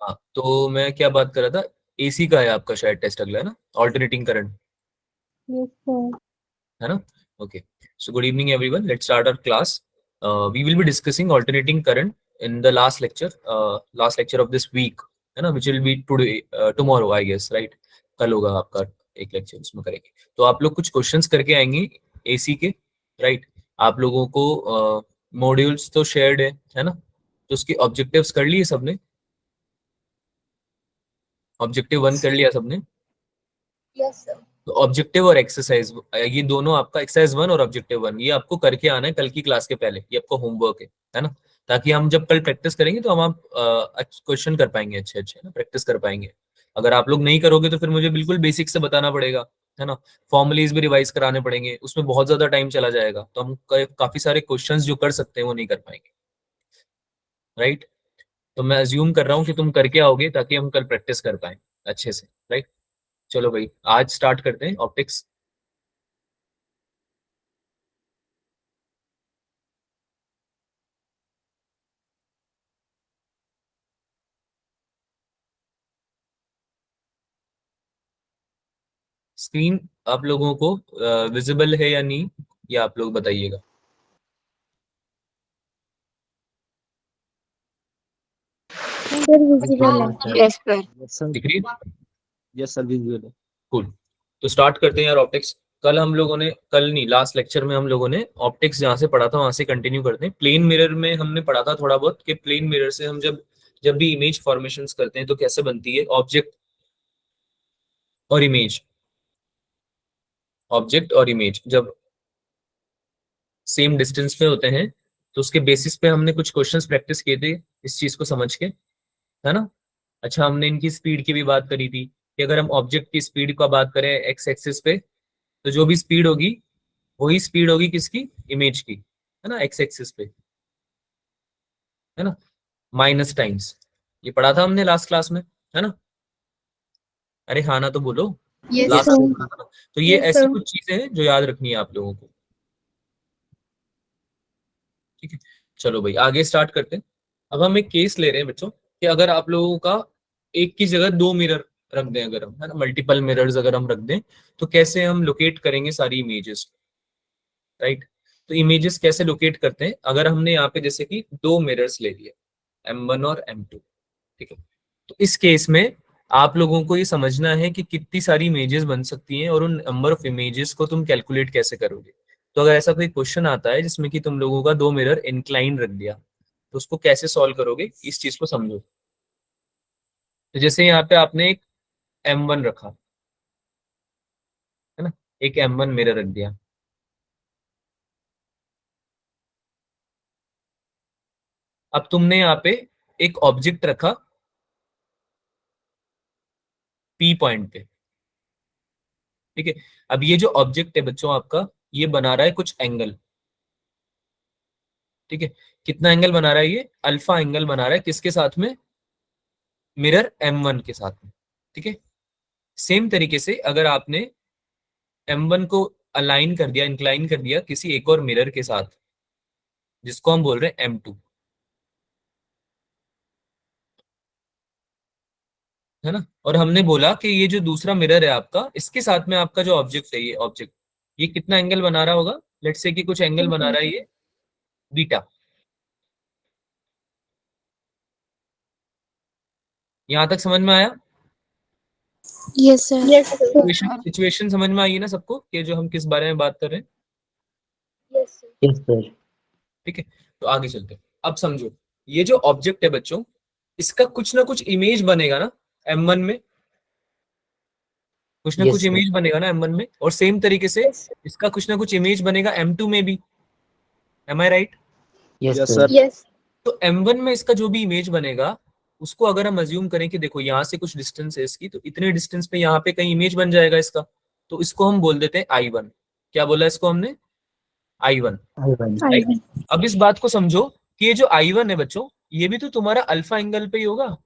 हाँ, तो मैं क्या बात कर रहा था, एसी का है आपका शायद टेस्ट अगला, है ना, ऑल्टरनेटिंग करंट, Yes, sir. है ना? Okay, so good evening everyone, let's start our class. We will be discussing alternating current in the last lecture of this week, है ना, which will be today tomorrow I guess, right? कल होगा आपका एक lecture, उसमें करेंगे. तो आप लोग कुछ क्वेश्चंस करके आएंगे एसी के, राइट? आप लोगों को मॉड्यूल्स तो शेयर्ड है ना? तो उसके ऑब्जेक्टिव्स कर लिए सबने? ऑब्जेक्टिव 1 कर लिया सबने? Yes, sir. तो ऑब्जेक्टिव और एक्सरसाइज, ये दोनों आपका एक्सरसाइज 1 और ऑब्जेक्टिव 1 ये आपको करके आना है कल की क्लास के पहले, ये आपका होमवर्क है ना? ताकि हम जब कल प्रैक्टिस करेंगे तो हम आप क्वेश्चन कर पाएंगे अच्छे अच्छे, ना, प्रैक्टिस कर पाएंगे. अगर आप लोग नहीं करोगे तो फिर मुझे बिल्कुल बेसिक से बताना पड़ेगा, है ना? फॉर्मुलेज भी रिवाइज कराने पड़ेंगे, उसमें बहुत ज्यादा टाइम चला जाएगा, तो हम काफी सारे क्वेश्चंस जो कर सकते हैं वो नहीं कर पाएंगे, राइट? तो मैं अज्यूम कर रहा हूँ कि तुम करके आओगे ताकि हम कल प्रैक्टिस कर पाए अच्छे से, राइट? चलो भाई, आज स्टार्ट करते हैं ऑप्टिक्स. स्क्रीन आप लोगों को विजिबल है या नहीं, ये आप लोग बताइएगा. Sir, visible है. Yes, sir. Yes, sir. दिख रही है? Yes, sir. Visual है. कूल. तो स्टार्ट करते हैं यार ऑप्टिक्स. कल हम लोगों ने, कल नहीं, लास्ट लेक्चर में हम लोगों ने ऑप्टिक्स जहाँ से पढ़ा था वहां से कंटिन्यू करते हैं. प्लेन मिरर में हमने पढ़ा था थोड़ा बहुत कि प्लेन मिरर से हम जब जब भी इमेज फॉर्मेशंस करते हैं तो कैसे बनती है ऑब्जेक्ट और इमेज. ऑब्जेक्ट और इमेज जब सेम डिस्टेंस पे होते हैं तो उसके बेसिस पे हमने कुछ क्वेश्चंस प्रैक्टिस किए थे इस चीज को समझ के, है ना? अच्छा, हमने इनकी स्पीड की भी बात करी थी कि अगर हम ऑब्जेक्ट की स्पीड का बात करें एक्स एक्सिस पे, तो जो भी स्पीड होगी वही स्पीड होगी किसकी, इमेज की, है ना, एक्स एक्सिस पे, है ना, माइनस टाइम्स. ये पढ़ा था हमने लास्ट क्लास में, है ना? अरे हाँ ना तो बोलो. Yes, last sir. में पढ़ा था ना? तो ये Yes, ऐसी sir. कुछ चीजें हैं जो याद रखनी है आप लोगों को, ठीक है? चलो भाई आगे स्टार्ट करते हैं. अब हम एक केस ले रहे हैं बच्चों कि अगर आप लोगों का एक की जगह दो मिरर रख दें, अगर हम, है ना, मल्टीपल मिरर्स अगर हम रख दें तो कैसे हम लोकेट करेंगे सारी इमेजेस, राइट? तो इमेजेस कैसे लोकेट करते हैं, अगर हमने यहाँ पे जैसे कि दो मिरर्स ले लिए, M1 और M2, ठीक है? तो इस केस में आप लोगों को ये समझना है कि कितनी सारी इमेजेस बन सकती हैं और उन नंबर ऑफ इमेजेस को तुम कैलकुलेट कैसे करोगे. तो अगर ऐसा कोई क्वेश्चन आता है जिसमें कि तुम लोगों का दो मिरर इंक्लाइन रख दिया, तो उसको कैसे सॉल्व करोगे इस चीज को समझो. तो जैसे यहाँ पे आपने एक M1 रखा, है ना, एक M1 मिरर रख दिया. अब तुमने यहाँ पे एक ऑब्जेक्ट रखा P पॉइंट पे, ठीक है? अब ये जो ऑब्जेक्ट है बच्चों आपका, ये बना रहा है कुछ एंगल, ठीक है? कितना एंगल बना रहा है ये, अल्फा एंगल बना रहा है किसके साथ में, मिरर M1 के साथ में, ठीक है? सेम तरीके से अगर आपने M1 को अलाइन कर दिया, इंक्लाइन कर दिया किसी एक और मिरर के साथ जिसको हम बोल रहे हैं M2, है ना, और हमने बोला कि ये जो दूसरा मिरर है आपका, इसके साथ में आपका जो ऑब्जेक्ट है, ये ऑब्जेक्ट ये कितना एंगल बना रहा होगा, लेट्स से कि कुछ एंगल बना रहा है ये बीटा. यहां तक समझ में आया? Yes, sir. Yes, sir. Situation समझ में आई ना सबको कि जो हम किस बारे में बात कर रहे हैं? Yes, sir. Yes, sir. ठीक है, तो आगे चलते हैं. अब समझो, ये जो ऑब्जेक्ट है बच्चों, इसका कुछ ना कुछ इमेज बनेगा ना M1 में, कुछ ना Yes, कुछ sir. इमेज बनेगा ना M1 में, और सेम तरीके से Yes, sir. इसका कुछ ना कुछ इमेज बनेगा M2 में भी. एम आई right? Yes, Yes, sir. sir. Yes. तो M1 में इसका जो भी इमेज बनेगा, उसको अगर हम अज्यूम करें कि देखो यहाँ से कुछ डिस्टेंस है इसकी, तो इतने डिस्टेंस पे यहाँ पे कहीं इमेज बन जाएगा इसका, तो इसको हम बोल देते हैं I1. क्या बोला इसको हमने? I1, I1. राइट? अब इस बात को समझो कि ये जो I1 है बच्चों, ये भी तो तुम्हारा अल्फा एंगल पे ही होगा.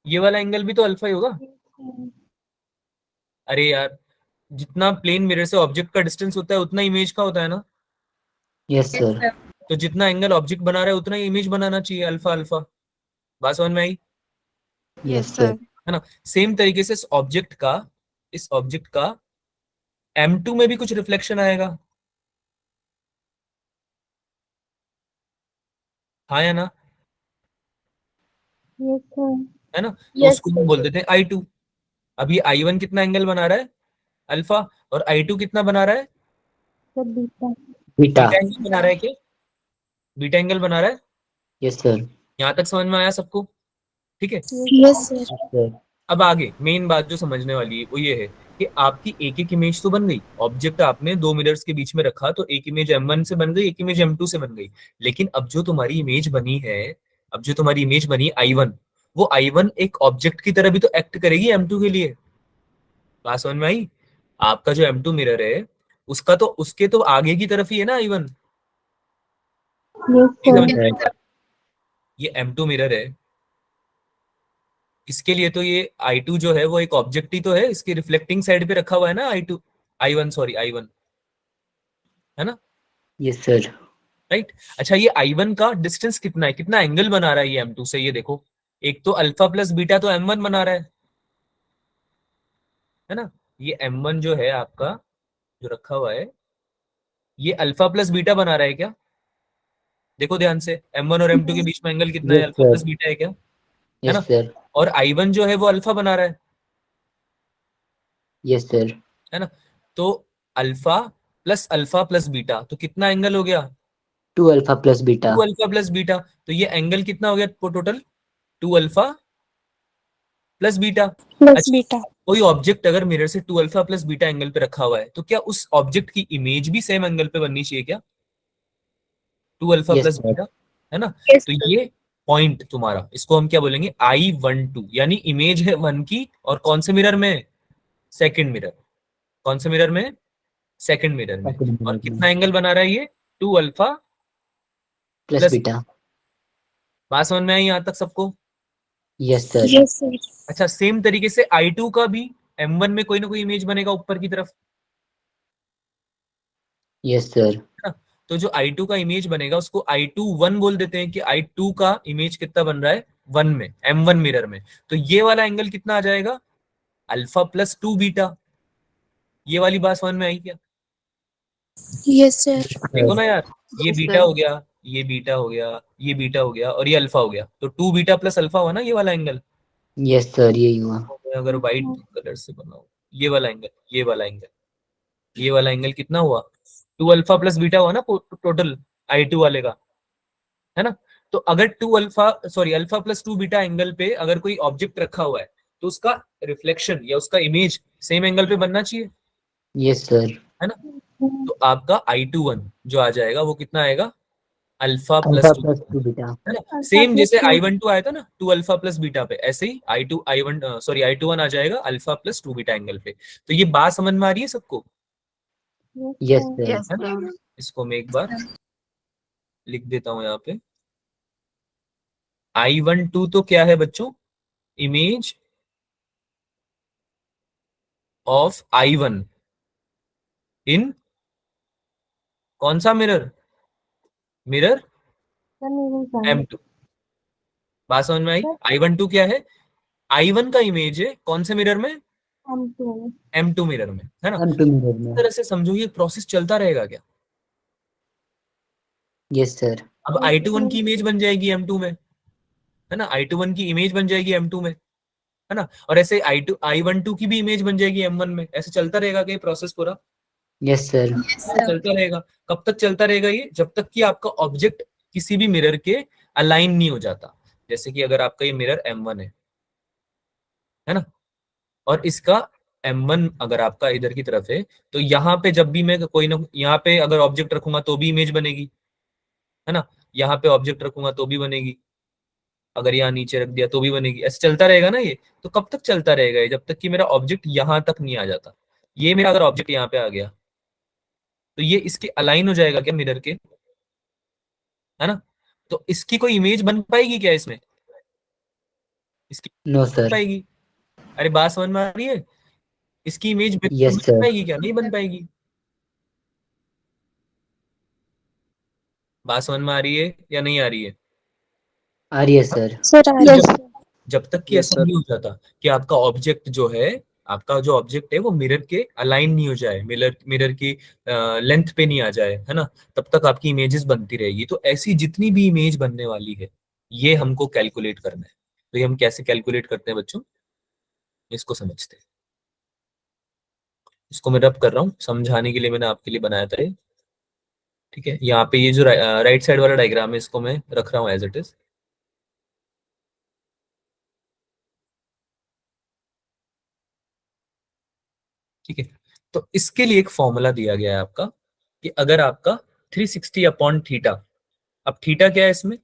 ये वाला एंगल भी तो अल्फा ही होगा. अरे यार, जितना प्लेन मिरर से ऑब्जेक्ट का डिस्टेंस होता है उतना इमेज का होता है ना. Yes, Yes, sir. sir. तो जितना एंगल ऑब्जेक्ट बना रहा है उतना ही इमेज बनाना चाहिए, अल्फा अल्फा। बात समझ में आई? Yes, sir. है ना? सेम तरीके से इस ऑब्जेक्ट का M2 में भी कुछ रिफ्लेक्शन आएगा, हाँ या ना? Yes, sir. है ना? तो Yes, उसको हम sir. बोल देते हैं I2। अब ये I1 कितना एंगल बना रहा है, अल्फा, और I2 कितना बना रहा है, Sir, beta. Beta. Beta angle बना रहा है क्या? बीटा एंगल बना रहा है। Yes, sir. यहां तक समझ में आया सबको? ठीक है। Yes, sir. Yes, sir. अब आगे मेन बात जो समझने वाली है वो ये है कि आपकी एक एक इमेज तो बन गई, ऑब्जेक्ट आपने दो मिरर्स के बीच में रखा तो एक इमेज M1 से बन गई, एक इमेज M2 से बन गई। लेकिन अब जो तुम्हारी इमेज बनी है, अब जो तुम्हारी इमेज बनी I1, वो I1 एक ऑब्जेक्ट की तरह भी तो एक्ट करेगी M2 के लिए। बात समझ में आई? आपका जो M2 मिरर है उसका तो उसके तो आगे की तरफ ही है ना I1। Yes, ये sir. समझ में आया? ये M2 मिरर है, इसके लिए तो ये I2 जो है वो एक ऑब्जेक्ट ही तो है, इसकी रिफ्लेक्टिंग साइड पे रखा हुआ है ना I2, I1 सॉरी I1, है ना? Yes, sir. राइट। अच्छा, ये I1 का डिस्टेंस कितना है, कितना एंगल बना रहा है ये M2 से, ये देखो। एक तो अल्फा प्लस बीटा तो M1 बना रहा है ना? ये M1 जो है आपका, जो रखा हुआ है, ये अल्फा प्लस बीटा बना रहा है क्या? देखो ध्यान से, M1 और M2 के बीच में एंगल कितना है, Yes, alpha sir. Plus beta है क्या? है Yes, ना? sir. और I1 जो है वो अल्फा बना रहा Yes, sir. है ना? तो अल्फा प्लस बीटा तो कितना एंगल हो गया, 2 alpha plus beta. 2 alpha plus beta. तो ये एंगल कितना हो गया total, 2 alpha plus beta. Plus अच्छा, beta. कोई ऑब्जेक्ट अगर मिरर से 2 अल्फा प्लस बीटा एंगल पे रखा हुआ है तो क्या उस ऑब्जेक्ट की इमेज भी सेम एंगल पे बननी चाहिए क्या, 2 alpha Yes, plus sir. Beta, है ना? Yes, तो sir. ये पॉइंट तुम्हारा, इसको हम क्या बोलेंगे, I12, यानी इमेज है वन की, और कौन से मिरर में, सेकंड मिरर। कौन से मिरर में, सेकंड मिरर में। Second और minute कितना में. एंगल बना रहा है ये, 2 अल्फा Plus प्लस। beta. बात समझ में आई यहाँ तक सबको? Yes, sir. Yes, sir. अच्छा, सेम तरीके से I2 का भी M1 में कोई ना कोई इमेज बनेगा ऊपर की तरफ, Yes, sir. है ना? तो जो I2 का इमेज बनेगा उसको I21 बोल देते हैं, कि I2 का इमेज कितना बन रहा है, वन में, M1 मिरर में। तो ये वाला एंगल कितना आ जाएगा, अल्फा प्लस 2 बीटा। ये वाली बात समझ में आई क्या? Yes, sir. देखो ना Sir. यार, ये Yes, बीटा sir. हो गया, ये बीटा हो गया, ये बीटा हो गया, और ये अल्फा हो गया, तो 2 बीटा प्लस अल्फा हुआ ना ये वाला एंगल। Yes, sir. यही हुआ. मैं अगर व्हाइट कलर से बनाऊं, ये वाला एंगल, ये वाला एंगल, ये वाला एंगल कितना हुआ, 2 अल्फा प्लस बीटा हुआ ना टोटल I2 वाले का, है ना? तो अगर 2 अल्फा प्लस 2 बीटा एंगल पे अगर कोई ऑब्जेक्ट रखा हुआ है तो उसका रिफ्लेक्शन या उसका इमेज सेम एंगल पे बनना चाहिए, Yes, sir. है ना? तो आपका I21 जो आ जाएगा वो कितना आएगा, alpha plus Alpha two, plus 2 beta. है ना? Alpha सेम plus जैसे 2. I12 आया था ना 2 अल्फा प्लस बीटा पे, ऐसे ही I21 आ जाएगा अल्फा प्लस 2 बीटा एंगल पे। तो ये बात समझ में आ रही है सबको? Yes, sir. sir. Yes, है ना? sir. इसको मैं एक बार लिख देता हूं यहाँ पे। I12 तो क्या है बच्चों, इमेज ऑफ I1 इन कौन सा मिरर, मिरर Sir, मेरे सामने. M2। बात समझ में आई? Sir, I12 क्या है, I1 का इमेज है कौन से मिरर में, हम तो. M2 मिरर में, है ना? M2 mirror इस में. तरह से समझो ये प्रोसेस चलता रहेगा क्या? Yes, sir. अब Yes, I21 sir. की इमेज बन जाएगी M2 में, है ना? I21 की इमेज बन जाएगी M2 में, है ना? और ऐसे I12 की भी इमेज बन जाएगी M1 में। ऐसे चलता रहेगा कि प्रोसेस पूरा Yes, sir. Yes, sir. चलता रहेगा। कब तक चलता रहेगा ये, जब तक कि आपका ऑब्जेक्ट किसी भी मिरर के अलाइन नहीं हो जाता। जैसे कि अगर आपका ये मिरर M1 है ना, और इसका M1 अगर आपका इधर की तरफ है, तो यहाँ पे जब भी मैं कोई ना, यहाँ पे अगर ऑब्जेक्ट रखूंगा तो भी इमेज बनेगी, है ना? यहाँ पे ऑब्जेक्ट रखूंगा तो भी बनेगी, अगर यहाँ नीचे रख दिया तो भी बनेगी। ऐसे चलता रहेगा ना ये। तो कब तक चलता रहेगा ये, जब तक कि मेरा ऑब्जेक्ट यहाँ तक नहीं आ जाता। ये मेरा अगर ऑब्जेक्ट यहाँ पे आ गया तो ये इसके अलाइन हो जाएगा क्या मिरर के, है ना? तो इसकी कोई इमेज बन पाएगी क्या इसमें, इसकी No, बन sir. पाएगी? अरे बात समझ में आ रही है? इसकी इमेज Yes, बन sir. पाएगी क्या, नहीं बन पाएगी? बात समझ में आ रही है या नहीं आ रही है? आ रही है सर। सर आ रही है। जब तक कि Yes, ऐसा sir. नहीं हो जाता कि आपका ऑब्जेक्ट जो है, आपका जो ऑब्जेक्ट है वो मिरर के अलाइन नहीं हो जाए, मिरर मिरर की लेंथ पे नहीं आ जाए, है ना, तब तक आपकी इमेजेस बनती रहेगी। तो ऐसी जितनी भी इमेज बनने वाली है, ये हमको कैलकुलेट करना है। तो ये हम कैसे कैलकुलेट करते हैं बच्चों, इसको समझते हैं। इसको मैं रब कर रहा हूँ समझाने के लिए, मैंने आपके लिए बनाया था ये। ठीक है, यहाँ पे ये जो राइट साइड वाला डायग्राम है, इसको मैं रख रहा हूँ एज इट इज। ठीक है, तो इसके लिए एक फॉर्मूला दिया गया है आपका, कि अगर आपका 360 अपॉन थीटा, अब थीटा क्या है इसमें,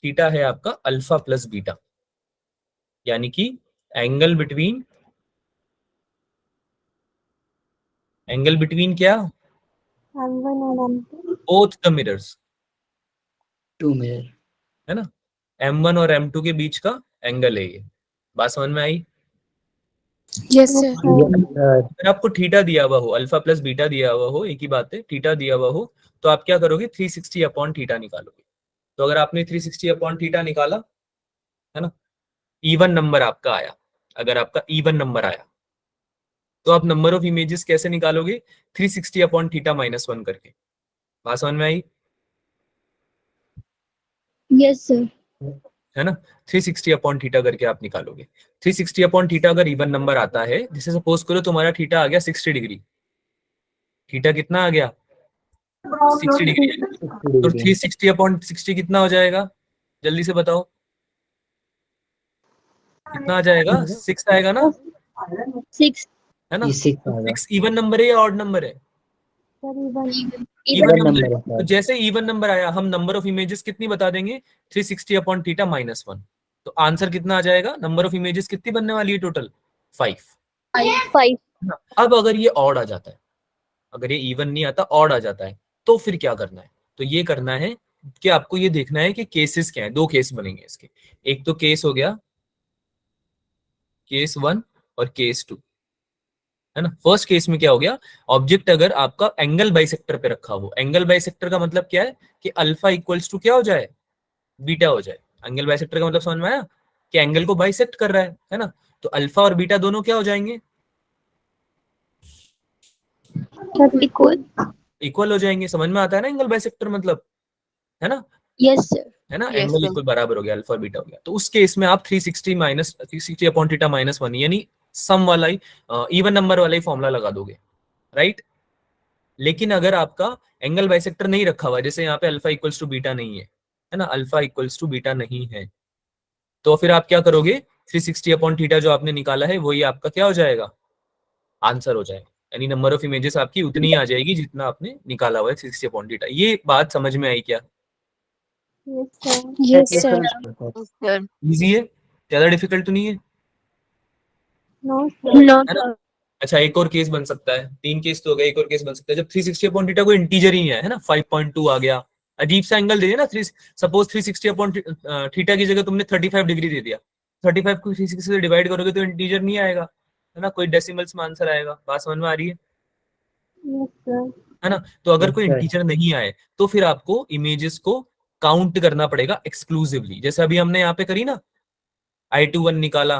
थीटा है आपका अल्फा प्लस बीटा, यानी कि एंगल बिटवीन, एंगल बिटवीन क्या, M1 और M2। Both the mirrors, 2 mirror. है ना, M1 और M2 के बीच का एंगल है ये। बात समझ में आई? Yes sir. Yes, sir. अगर आपको थीटा दिया हुआ हो, अल्फा प्लस बीटा दिया हुआ हो, एक ही बात है, थीटा दिया हुआ हो, तो आप क्या करोगे, 360 अपॉन थीटा निकालोगे। तो अगर आपने 360 अपॉन थीटा निकाला, है ना, इवन नंबर आपका आया, अगर आपका इवन नंबर आया, तो आप नंबर ऑफ इमेजेस कैसे निकालोगे, 360 अपॉन थीटा माइनस 1 करके। बात समझ में आई? Yes sir. है ना, 360 अपॉन थीटा करके आप निकालोगे। 360 अपॉन थीटा अगर इवन नंबर आता है, जैसे सपोज करो तुम्हारा थीटा आ गया 60 डिग्री, थीटा कितना आ गया, 60 डिग्री, 60 तो degree. 360 अपॉन 60 कितना हो जाएगा, जल्दी से बताओ, कितना आ जाएगा, 6 आएगा ना, 6 है ना। ये 6 तो आएगा. 6 इवन नंबर है या ऑड नंबर है, sir even. Even Even number number है। है तो sir. जैसे इवन नंबर आया, हम नंबर ऑफ इमेजेस कितनी बता देंगे, 360 अपॉन थीटा माइनस 1। तो आंसर कितना आ जाएगा, नंबर ऑफ इमेजेस कितनी बनने वाली है टोटल, 5। 5। अब अगर ये ऑड आ जाता है, अगर ये इवन नहीं आता, ऑड आ जाता है, तो फिर क्या करना है, तो ये करना है कि आपको ये देखना है कि केसेस क्या है। दो केस बनेंगे इसके, एक तो केस हो गया केस 1 और केस 2, है ना। फर्स्ट केस में क्या हो गया, ऑब्जेक्ट अगर आपका एंगल बाइसेक्टर पे रखा हो, एंगल बाइसेक्टर का मतलब क्या है, कि अल्फा इक्वल्स टू क्या हो जाए, बीटा हो जाए। एंगल बाइसेक्टर का मतलब समझ में आया, कि एंगल को बाइसेक्ट कर रहा है ना। तो अल्फा और बीटा दोनों क्या हो जाएंगे, सर इक्वल। इक्वल हो जाएंगे। समझ में आता है ना एंगल बाइसेक्टर मतलब, है ना, यस सर। है ना, यस एंगल सर। इक्वल बराबर हो गया, अल्फा और बीटा हो गया। तो उस केस में आप 360 माइनस 360 अपॉन थीटा माइनस 1, यानी सम वाला ही, इवन नंबर वाला ही फॉर्मूला लगा दोगे, राइट। लेकिन अगर आपका एंगल बाइसेक्टर नहीं रखा हुआ, जैसे यहाँ पे अल्फा इक्वल्स टू बीटा नहीं है ना, अल्फा इक्वल्स टू बीटा नहीं है, तो फिर आप क्या करोगे, 360 अपॉन थीटा जो आपने निकाला है वही आपका क्या हो जाएगा, आंसर हो जाएगा। यानी नंबर ऑफ इमेजेस आपकी उतनी ही आ जाएगी जितना आपने निकाला हुआ है 360 अपॉन थीटा। ये बात समझ में आई क्या? Yes sir. Yes Yes, sir. sir. Sir. Easy है, ज्यादा डिफिकल्ट तो नहीं है, नो सर। नो है ना। सर। अच्छा, एक और केस बन सकता है, तीन केस तो हो गए, एक और केस बन सकता है जब 360 अपॉन थीटा कोई इंटीजर ही नहीं है ना, 5.2 आ गया, अजीब सा एंगल दे दिया ना, सपोज 360 अपॉन थीटा की जगह तुमने 35 डिग्री दे दिया, 35 को 360 से डिवाइड करोगे तो इंटीजर नहीं आएगा, है ना, कोई डेसिमल्स में आंसर आएगा। बात समझ में आ रही यस सर। है ना। तो अगर Yes, कोई sir. इंटीजर नहीं आए, तो फिर आपको इमेजेस को काउंट करना पड़ेगा एक्सक्लूसिवली, जैसे अभी हमने यहाँ पे करी ना, I21 निकाला,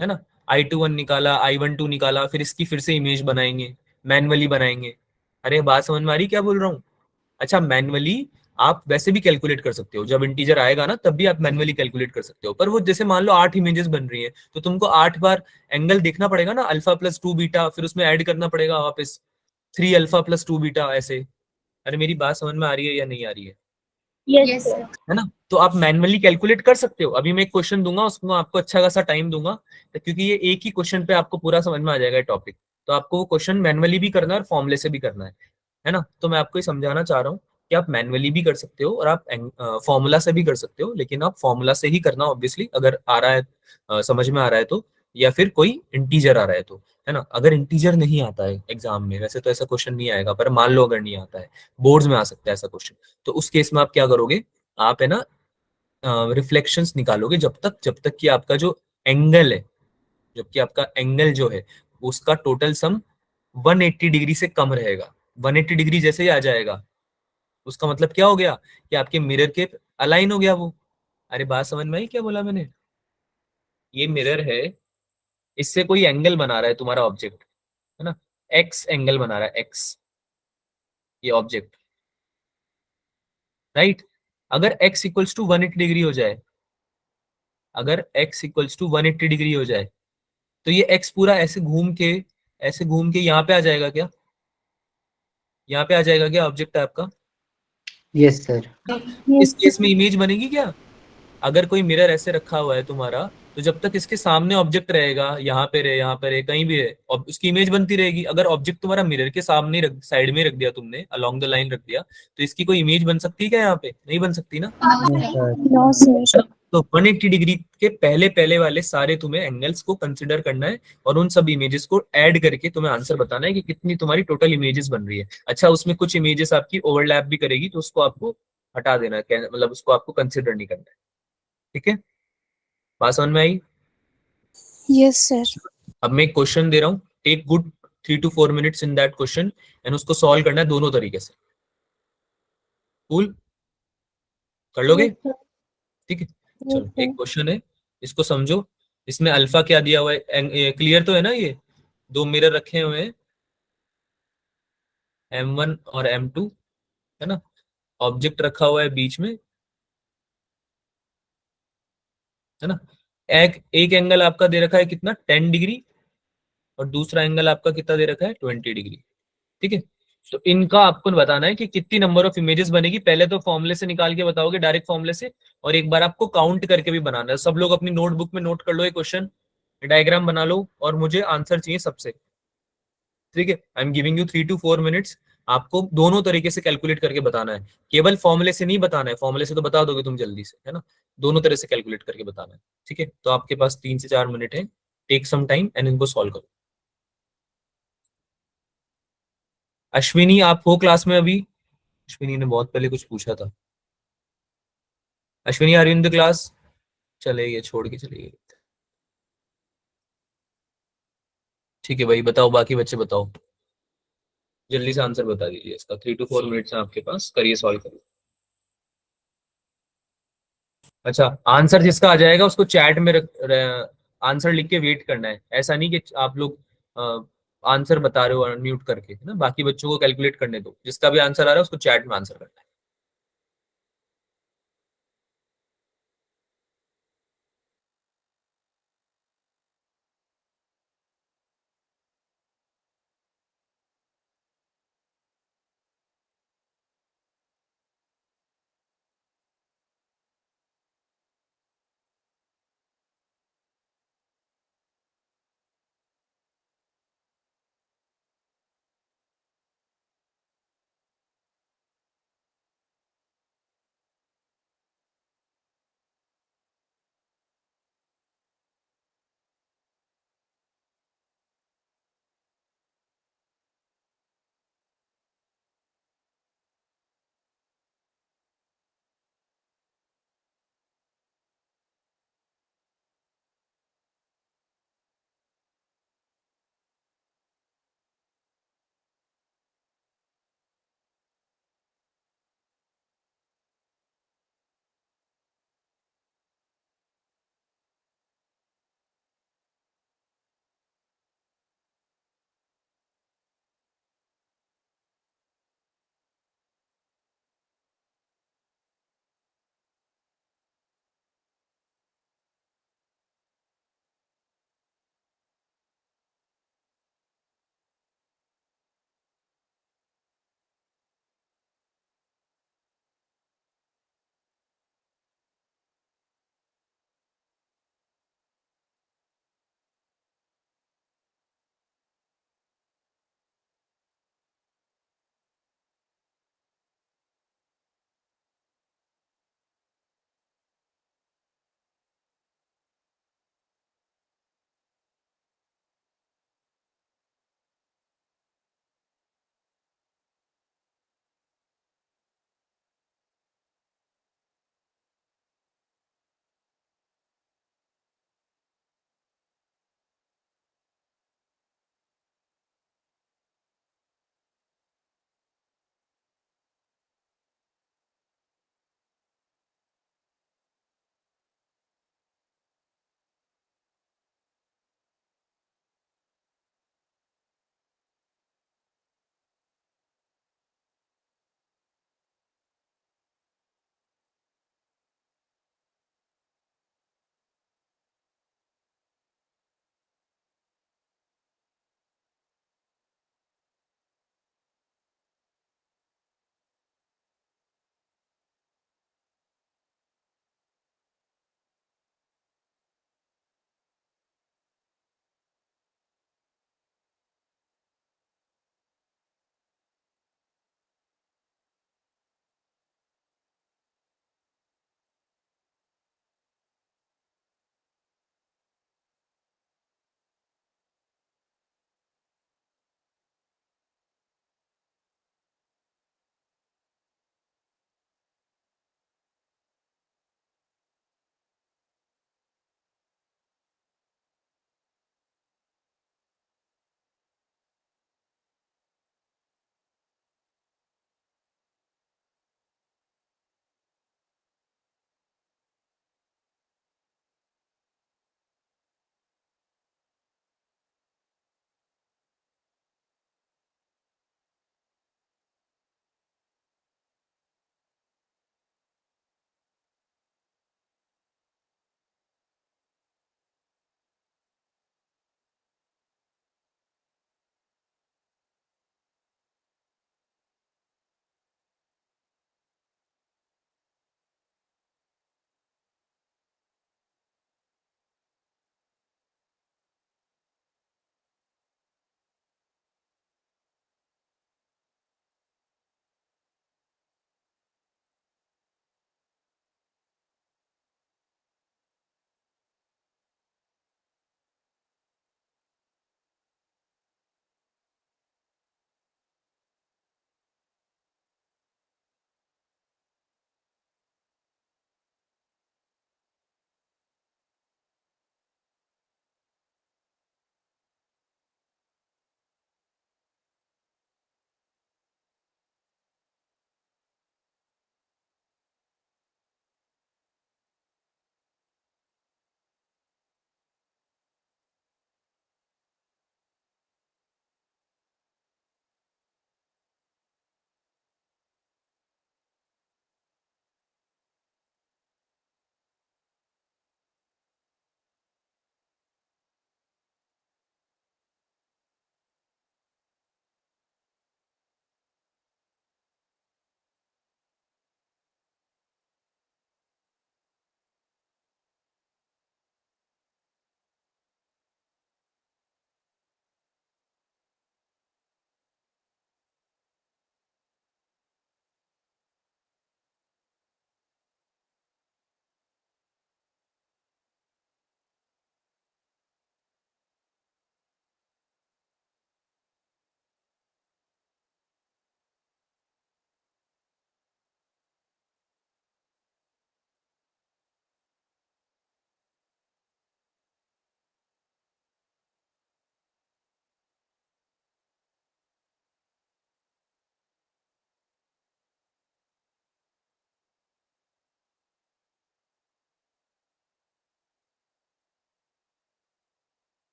है ना, I21 निकाला, I12 निकाला, फिर इसकी फिर से इमेज बनाएंगे, मैनुअली बनाएंगे। अरे बात समझ में आ रही क्या बोल रहा हूँ? अच्छा, मैनुअली आप वैसे भी कैलकुलेट कर सकते हो, जब इंटीजर आएगा ना तब भी आप मैनुअली कैलकुलेट कर सकते हो, पर वो जैसे मान लो 8 इमेजेस बन रही है, तो तुमको 8 बार एंगल देखना पड़ेगा ना, अल्फा प्लस 2 बीटा, फिर उसमें ऐड करना पड़ेगा वापस 3 अल्फा प्लस 2 बीटा, ऐसे। अरे मेरी बात समझ में आ रही है या नहीं आ रही है? Yes sir. है ना। तो आप मैनुअली कैलकुलेट कर सकते हो। अभी मैं एक क्वेश्चन दूंगा, उसको आपको अच्छा खासा टाइम दूंगा, क्योंकि ये एक ही क्वेश्चन पे आपको पूरा समझ में आ जाएगा टॉपिक। तो आपको वो क्वेश्चन मैनुअली भी करना है और फॉर्मूले से भी करना है ना। तो मैं आपको ये समझाना चाह रहा हूँ कि आप मैनुअली भी कर सकते हो और आप फॉर्मूला से भी कर सकते हो, लेकिन आप फॉर्मूला से ही करना ऑब्वियसली, अगर आ रहा है, समझ में आ रहा है तो, या फिर कोई इंटीजर आ रहा है तो, है ना। अगर इंटीजर नहीं आता है एग्जाम में, वैसे तो ऐसा क्वेश्चन नहीं आएगा, पर मान लो अगर नहीं आता है, बोर्ड्स में आ सकता है ऐसा क्वेश्चन, तो उस केस में आप क्या करोगे, आप है ना रिफ्लेक्शंस निकालोगे, जब तक कि आपका जो एंगल है, जबकि आपका एंगल जो है उसका टोटल सम 180 डिग्री से कम रहेगा। 180 डिग्री जैसे ही आ जाएगा, उसका मतलब क्या हो गया कि आपके मिरर के अलाइन हो गया वो। अरे बात समझ में आई क्या बोला मैंने? ये मिरर है, इससे कोई एंगल बना रहा है तुम्हारा ऑब्जेक्ट, है ना, एक्स एंगल बना रहा है, एक्स, ये ऑब्जेक्ट, राइट। अगर एक्स इक्वल्स टू 180 डिग्री हो जाए, अगर एक्स इक्वल्स टू 180 डिग्री हो जाए, तो ये एक्स पूरा ऐसे घूम के यहाँ पे आ जाएगा क्या? यहाँ पे आ जाएगा क्या ऑब्जेक्ट आपका? Yes, sir. इस Yes, sir. केस में इमेज बनेगी क्या? अगर कोई मिरर ऐसे रखा हुआ है तुम्हारा, तो जब तक इसके सामने ऑब्जेक्ट रहेगा, यहाँ पे रहे, कहीं भी रहे, और उसकी इमेज बनती रहेगी। अगर ऑब्जेक्ट तुम्हारा मिरर के सामने रख, साइड में रख दिया तुमने, अलोंग द लाइन रख दिया, तो इसकी कोई इमेज बन सकती है क्या? यहाँ पे नहीं बन सकती ना। No, sir. No, sir. तो 180 डिग्री के पहले पहले वाले सारे तुम्हें एंगल्स को कंसिडर करना है, और उन सब इमेजेस को ऐड करके तुम्हें आंसर बताना है कि कितनी तुम्हारी टोटल इमेजेस बन रही है। अच्छा, उसमें कुछ इमेजेस आपकी ओवरलैप भी करेगी, तो उसको आपको हटा देना है, मतलब उसको आपको कंसिडर नहीं करना है। ठीक है, बात समझ में आई? Yes, sir. अब मैं एक क्वेश्चन दे रहा हूँ, take good 3 to 4 minutes in that question, and उसको सॉल्व करना है दोनों तरीके से। कूल, कर लोगे? Yes, sir. ठीक है, Yes, चलो sir. एक क्वेश्चन है, इसको समझो। इसमें अल्फा क्या दिया हुआ है, क्लियर तो है ना? ये दो मिरर रखे हुए हैं, M1 और M2, है ना, ऑब्जेक्ट रखा हुआ है बीच में, है ना। एक एक एंगल आपका दे रखा है कितना, 10 डिग्री, और दूसरा एंगल आपका कितना दे रखा है, 20 डिग्री। ठीक है, तो इनका आपको बताना है कि कितनी नंबर ऑफ इमेजेस बनेगी। पहले तो फॉर्मूले से निकाल के बताओगे, डायरेक्ट फॉर्मूले से, और एक बार आपको काउंट करके भी बनाना है। सब लोग अपनी नोटबुक में नोट कर लो ये क्वेश्चन, डायग्राम बना लो, और मुझे आंसर चाहिए सबसे। ठीक है, I am giving you 3 to 4 minutes, आपको दोनों तरीके से कैलकुलेट करके बताना है। केवल फॉर्मूले से नहीं बताना है, फॉर्मूले से तो बता दोगे तुम जल्दी से, है ना, दोनों तरह से कैलकुलेट करके बताना है। ठीक है, तो आपके पास 3 से 4 मिनट है, टेक सम टाइम एंड इनको सॉल्व करो। अश्विनी, आप हो क्लास में अभी? अश्विनी ने बहुत पहले कुछ पूछा था। Ashwini, are you in the class? चले गए, छोड़ के चले गए। ठीक है भाई, बताओ, बाकी बच्चे बताओ, जल्दी से आंसर बता दीजिए इसका। 3 to 4 मिनट्स है आपके पास, करिए, सॉल्व करिए। अच्छा, आंसर जिसका आ जाएगा उसको चैट में आंसर लिख के वेट करना है। ऐसा नहीं कि आप लोग आंसर बता रहे हो अनम्यूट करके, है ना, बाकी बच्चों को कैलकुलेट करने दो। जिसका भी आंसर आ रहा है उसको चैट में आंसर करना है।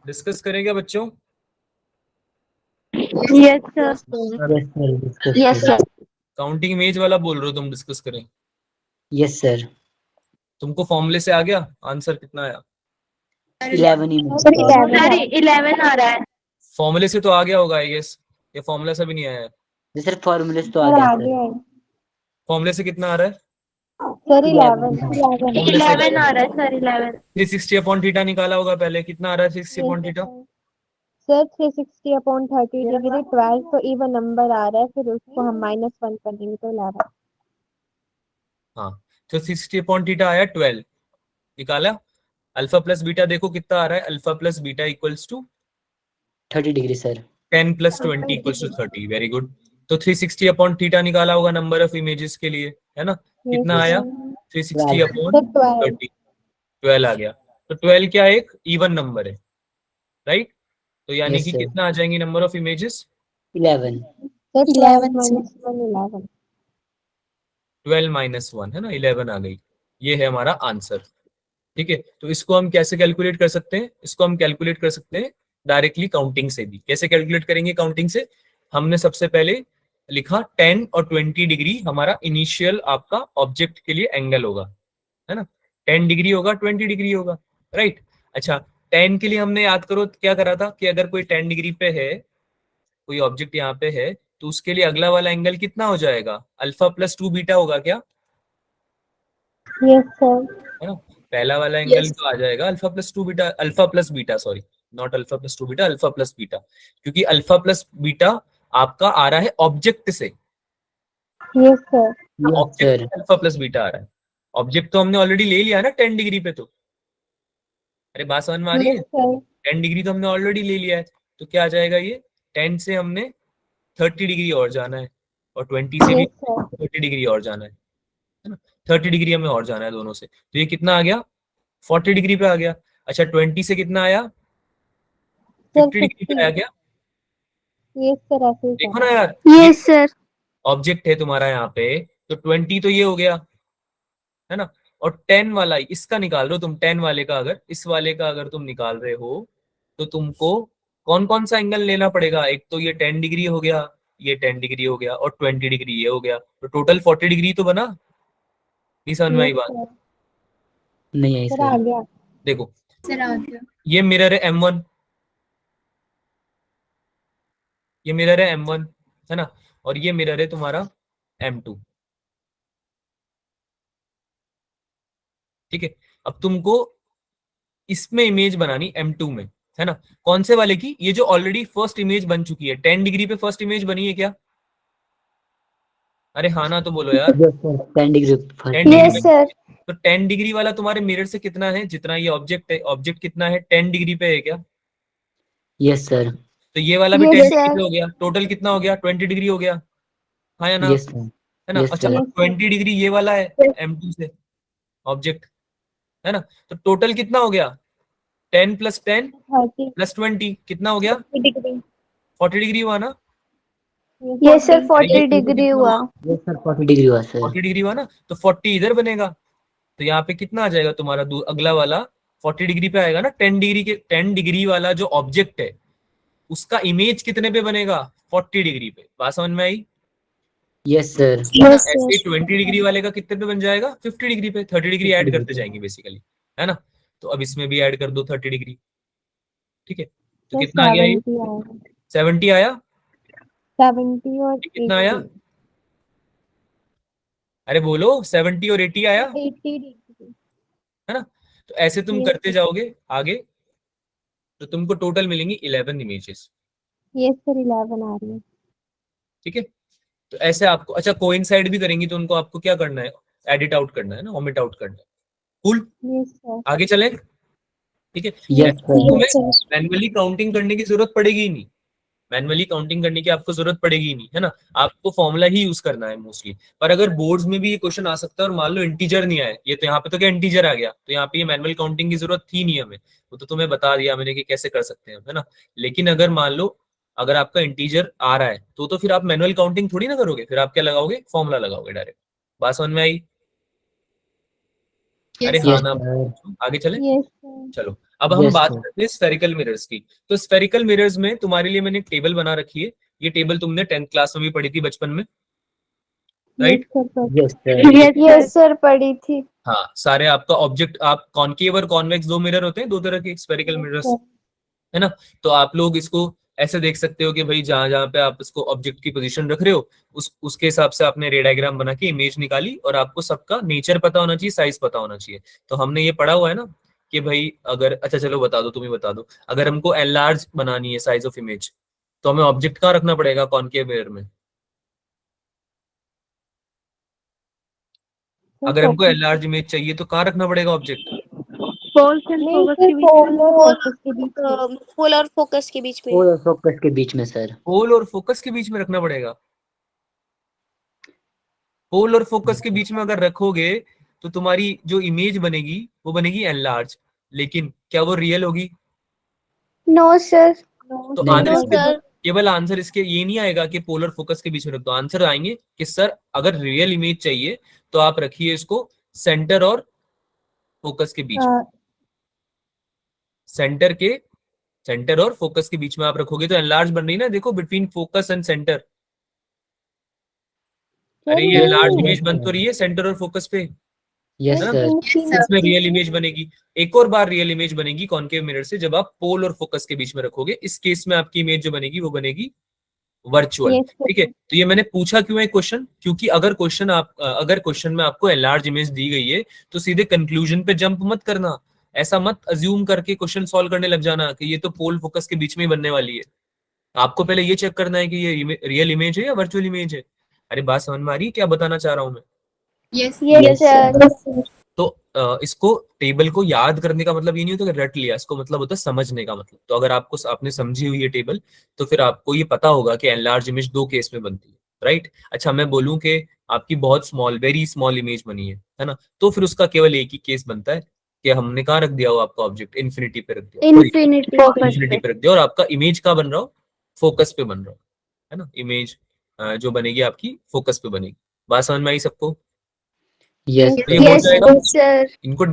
डिस्कस करें क्या बच्चों? Yes sir. Yes, sir. Discuss yes करें. सर। काउंटिंग इमेज वाला बोल रहे हो तुम, डिस्कस करें? Yes, sir. तुमको फॉर्मूले से आ गया आंसर कितना आया? 11 emails. सर 11 सर है। 11 आ रहा है। फॉर्मूले से तो आ गया होगा आई गेस, ये फॉर्मूला से भी नहीं आया है। जी सर फॉर्मूले से तो आ सर गया आगे सर. है फॉर्मूले से कितना आ रहा है? सर 11 फॉर्मूले से 11 आ रहा है सर 11। 360 अपॉन थीटा निकाला होगा पहले, कितना आ रहा है 360 upon theta? Sir 360 upon 30 degree 12 तो इवन नंबर आ रहा है, फिर उसको हम -1 करेंगे तो 11। हाँ, तो 360 अपॉन थीटा आया 12 निकाला। अल्फा प्लस बीटा देखो कितना आ रहा है, alpha plus beta equals to 30 degree sir. 10 plus 20 equals to 30। Very good. तो 360 अपॉन थीटा निकाला होगा नंबर ऑफ इमेजेस के लिए, है ना? कितना आया? 360 अपॉन 30, 12 आ गया। तो 12 क्या एक इवन नंबर है, राइट? तो यानी Yes, कि sir. कितना आ जाएंगे number of images? 11. Sir 12 -1 11। 12 minus 1 है ना, 11 आ गई। ये है हमारा आंसर। ठीक है, तो इसको हम कैसे कैलकुलेट कर सकते हैं? इसको हम कैलकुलेट कर सकते हैं डायरेक्टली काउंटिंग से भी। कैसे कैलकुलेट करेंगे काउंटिंग से? हमने सबसे पहले लिखा 10 और 20 डिग्री हमारा इनिशियल आपका ऑब्जेक्ट के लिए एंगल होगा, है ना? 10 डिग्री होगा, 20 डिग्री होगा, राइट? अच्छा, 10 के लिए हमने याद करो क्या करा था कि अगर कोई 10 डिग्री पे है, कोई ऑब्जेक्ट यहाँ पे है, तो उसके लिए अगला वाला एंगल कितना हो जाएगा? अल्फा प्लस 2 बीटा होगा क्या? Yes sir. है ना? पहला वाला एंगल तो आ जाएगा alpha plus 2 beta, alpha plus beta, sorry not alpha plus 2 beta, alpha plus beta, क्योंकि अल्फा प्लस बीटा आपका आ रहा है ऑब्जेक्ट से। Yes sir. Yes, object sir. Alpha plus beta आ रहा है। ऑब्जेक्ट तो हमने ऑलरेडी ले लिया ना 10 डिग्री पे, तो अरे बात समझ में आ रही है? Yes sir. 10 डिग्री तो हमने ऑलरेडी ले लिया है, तो क्या आ जाएगा ये? 10 से हमने 30 डिग्री और जाना है, और 20 से भी यस सर। 30 डिग्री और जाना है ना? 30 डिग्री हमें और जाना है दोनों से, तो ये कितना आ गया? 40 डिग्री पे आ गया। अच्छा, 20 से कितना आया? सर 50 डिग्री पे आया 50। क्या? यस सर ऐसे ही देखो सर। ना यार, यस सर। ऑब्जेक्ट है तुम्हारा यहाँ पे, तो 20 तो ये हो गया, है ना? और 10 वाला इसका निकाल रहे हो तुम, 10 वाले का अगर, इस वाले का अगर तुम निकाल रहे हो, तो तुमको कौन कौन सा एंगल लेना पड़ेगा? एक तो ये 10 डिग्री हो गया, ये 10 डिग्री हो गया, और 20 डिग्री ये हो गया, तो टोटल 40 डिग्री तो बना। नहीं समझ में आई यस बात? सर। नहीं आई सर सर. आ गया। देखो, सर आ गया। ये मिरर है M1, ये मिरर है M1, है ना? और ये मिरर है तुम्हारा M2। ठीक है, अब तुमको इसमें इमेज बनानी M2 में, है ना? कौन से वाले की? ये जो ऑलरेडी फर्स्ट इमेज बन चुकी है, 10 डिग्री पे फर्स्ट इमेज बनी है क्या? अरे हाँ ना तो बोलो यार। Yes, sir. 10 degree 10 degree yes पे, सर। तो 10 डिग्री वाला तुम्हारे मिरर से कितना है? जितना ये ऑब्जेक्ट है, ऑब्जेक्ट कितना है? 10 डिग्री पे है क्या? Yes, sir. तो ये वाला भी Yes, 10 sir. डिग्री पे हो गया, टोटल कितना हो गया? 20 डिग्री हो गया, हाँ या ना? Yes, sir. है ना? Yes, अच्छा, sir. और 20 डिग्री ये वाला है M2 से ऑब्जेक्ट, है ना? तो टोटल कितना हो गया? 10 प्लस 10 30 प्लस 20 कितना हो गया? डिग्री। 40 डिग्री हुआ ना? यस सर अरे 40 ये डिग्री कितना हुआ। Yes, sir. 40 degree हुआ sir. 40 डिग्री हुआ ना, तो 40 इधर बनेगा, तो यहाँ पे कितना आ जाएगा तुम्हारा अगला वाला? 40 डिग्री पे आएगा ना? 10 डिग्री के, 10 डिग्री वाला जो ऑब्जेक्ट है उसका इमेज कितने पे बनेगा? 40 डिग्री पे। बात समझ में आई? Yes, sir. है ना? Yes, sir. ऐसे ही 20 डिग्री वाले का कितने पे बन जाएगा? 50 डिग्री पे। 30 डिग्री 50 ऐड degree करते पे. जाएंगे बेसिकली, है ना? तो अब इसमें भी ऐड कर दो 30 डिग्री। ठीक है, तो सर कितना आ गया ये? 70 आएगा। 70 आया। 70 और ये कितना आया? 80। अरे बोलो, 70 और 80 आया, 80 डिग्री। है ना? तो ऐसे तुम Yes, करते जाओगे आगे, तो तुमको टोटल मिलेंगी 11 इमेजेस। yes sir 11 आ रही है। ठीक है, तो ऐसे आपको, अच्छा कोइंसाइड भी करेंगी तो उनको आपको क्या करना है? एडिट आउट करना है ना, ओमिट आउट करना है। Cool, Yes sir. आगे चले। ठीक है, Yes, sir. तुम्हें Yes sir. मैनुअली काउंटिंग करने की जरूरत पड़ेगी ही नहीं, मैनुअली काउंटिंग करने की आपको जरूरत पड़ेगी ही नहीं, है ना? आपको फॉर्मूला ही यूज करना है मोस्टली। पर अगर बोर्ड्स में भी ये क्वेश्चन आ सकता है और मान लो इंटीजर नहीं आया, ये तो यहाँ पे तो क्या इंटीजर आ गया, तो यहाँ पे ये मैनुअल काउंटिंग की जरूरत थी नहीं हमें, वो तो तुम्हें बता दिया मैंने कि कैसे कर सकते हैं, है ना? लेकिन अगर मान लो अगर आपका इंटीजर आ रहा है, तो फिर आप मैनुअल काउंटिंग थोड़ी ना करोगे, फिर आप क्या लगाओगे? फॉर्मूला लगाओगे डायरेक्ट। बात समझ में आई? अरे हाँ Yes, ना, sir. आगे चले। Yes sir. चलो, अब हम Yes, बात sir. करते हैं स्फेरिकल मिरर्स की। तो स्फेरिकल मिरर्स में तुम्हारे लिए मैंने एक टेबल बना रखी है। ये टेबल तुमने 10th क्लास में भी पढ़ी थी बचपन में, right? Yes, sir. Yes, yes sir. Sir पढ़ी थी। हाँ, सारे आपका ऑब्जेक्ट, आप कॉनकेव और कॉन्वेक्स दो मिरर होते हैं, दो तरह के स्फेरिकल मिरर्स, है ना? तो आप लोग इसको ऐसे देख सकते हो कि भाई जहां जहां पे आप इसको ऑब्जेक्ट की पोजीशन रख रहे हो, उसके हिसाब से आपने रे डायग्राम बना के इमेज निकाली, और आपको सबका नेचर पता होना चाहिए, साइज पता होना चाहिए। तो हमने ये पढ़ा हुआ है ना कि भाई अगर, अच्छा चलो बता दो, तुम ही बता दो, अगर हमको एनलार्ज बनानी है साइज ऑफ इमेज, तो हमें ऑब्जेक्ट कहाँ रखना पड़ेगा कॉनकेव मिरर में? अगर हमको एनलार्ज इमेज चाहिए तो कहाँ रखना पड़ेगा ऑब्जेक्ट? Poles and नहीं focus सर, के बीच पोल में। और फोकस के बीच में। पोल और फोकस के बीच में। पोल और फोकस के बीच में सर। पोल और फोकस के बीच में रखना पड़ेगा। पोल और फोकस के बीच में अगर रखोगे तो तुम्हारी जो इमेज बनेगी वो बनेगी एनलार्ज, लेकिन क्या वो रियल होगी? No, sir. तो नहीं नो आंसर, सर। केवल आंसर इसके ये नहीं आएगा कि पोलर फोकस के बीच में रख दो। आंसर आएंगे कि सर अगर रियल इमेज चाहिए तो आप रखिए इसको सेंटर और फोकस के बीच में। सेंटर के, सेंटर और फोकस के बीच में आप रखोगे तो एनलार्ज बन रही है ना, देखो, बिटवीन फोकस एंड सेंटर। अरे ये एनलार्ज नहीं, इमेज बन तो रही है सेंटर और फोकस पे, यस है ना? सर। इसमें रियल इमेज बनेगी। एक और बार रियल इमेज बनेगी कॉनकेव मिरर से जब आप पोल और फोकस के बीच में रखोगे। इस केस में आपकी इमेज जो बनेगी वो बनेगी वर्चुअल। Yes, sir. ठीक है, तो ये मैंने पूछा क्यों है क्वेश्चन, क्योंकि अगर क्वेश्चन में आपको एनलार्ज इमेज दी गई है तो सीधे कंक्लूजन पे जंप मत करना। ऐसा मत अज्यूम करके क्वेश्चन सॉल्व करने लग जाना कि ये तो पोल फोकस के बीच में ही बनने वाली है। आपको पहले ये चेक करना है कि ये रियल इमेज है या वर्चुअल इमेज है। अरे बात समझ में आ रही है क्या बताना चाह रहा हूं मैं? Yes, Yes, sir. तो इसको, टेबल को याद करने का मतलब ये नहीं होता कि रट लिया, इसको मतलब होता है समझने का मतलब। तो अगर आपने समझी हुई है टेबल, तो फिर आपको ये पता होगा कि एनलार्ज इमेज दो केस में बनती है, राइट? अच्छा, मैं बोलूं कि आपकी बहुत स्मॉल, वेरी स्मॉल इमेज बनी है ना, तो फिर उसका केवल एक ही केस बनता है कि हमने कहाँ रख दिया हो आपका ऑब्जेक्ट, इन्फिनिटी पे रख दिया, infinity focus इन्फिनिटी पे। पे रख दिया, और आपका इमेज कहाँ बन रहा हो, फोकस पे बन रहा हो, है ना? इमेज जो बनेगी आपकी फोकस पे बनेगी। बात समझ में आई सबको? यस तो ये हो Yes, जाएगा। sir. इनको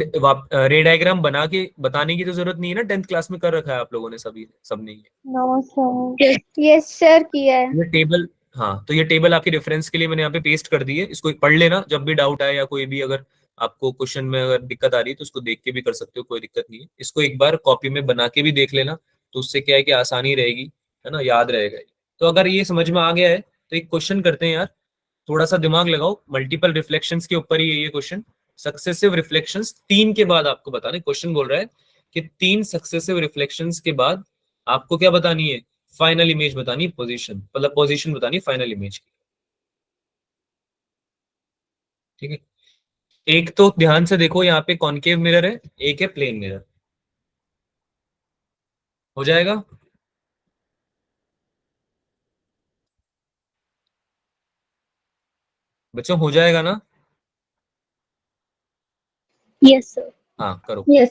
रे डायग्राम बना के बताने की तो जरूरत नहीं है ना, 10th क्लास में कर रखा है आप लोगों ने सभी, सबने ये No, sir. Yes, sir किया है। ये टेबल। हाँ, तो ये टेबल आपके रेफरेंस के लिए मैंने यहाँ पे पेस्ट कर दी है, इसको पढ़ लेना जब भी डाउट आए, या कोई भी अगर आपको क्वेश्चन में अगर दिक्कत आ रही है तो उसको देख के भी कर सकते हो, कोई दिक्कत नहीं है। इसको एक बार कॉपी में बना के भी देख लेना, तो उससे क्या है कि आसानी रहेगी, है ना, याद रहेगा। तो अगर ये समझ में आ गया है तो एक क्वेश्चन करते हैं यार, थोड़ा सा दिमाग लगाओ। मल्टीपल रिफ्लेक्शंस के ऊपर ही है ये क्वेश्चन। सक्सेसिव रिफ्लेक्शंस 3 के बाद आपको बताना है, क्वेश्चन बोल रहा है कि 3 सक्सेसिव रिफ्लेक्शंस के बाद आपको क्या बतानी है, फाइनल इमेज बतानी है, पोजीशन, मतलब पोजीशन बतानी है फाइनल इमेज की। ठीक है, एक तो ध्यान से देखो, यहाँ पे कॉनकेव मिरर है, एक है प्लेन मिरर। हो जाएगा? बच्चों हो जाएगा ना? Yes, sir. हाँ करो। Yes.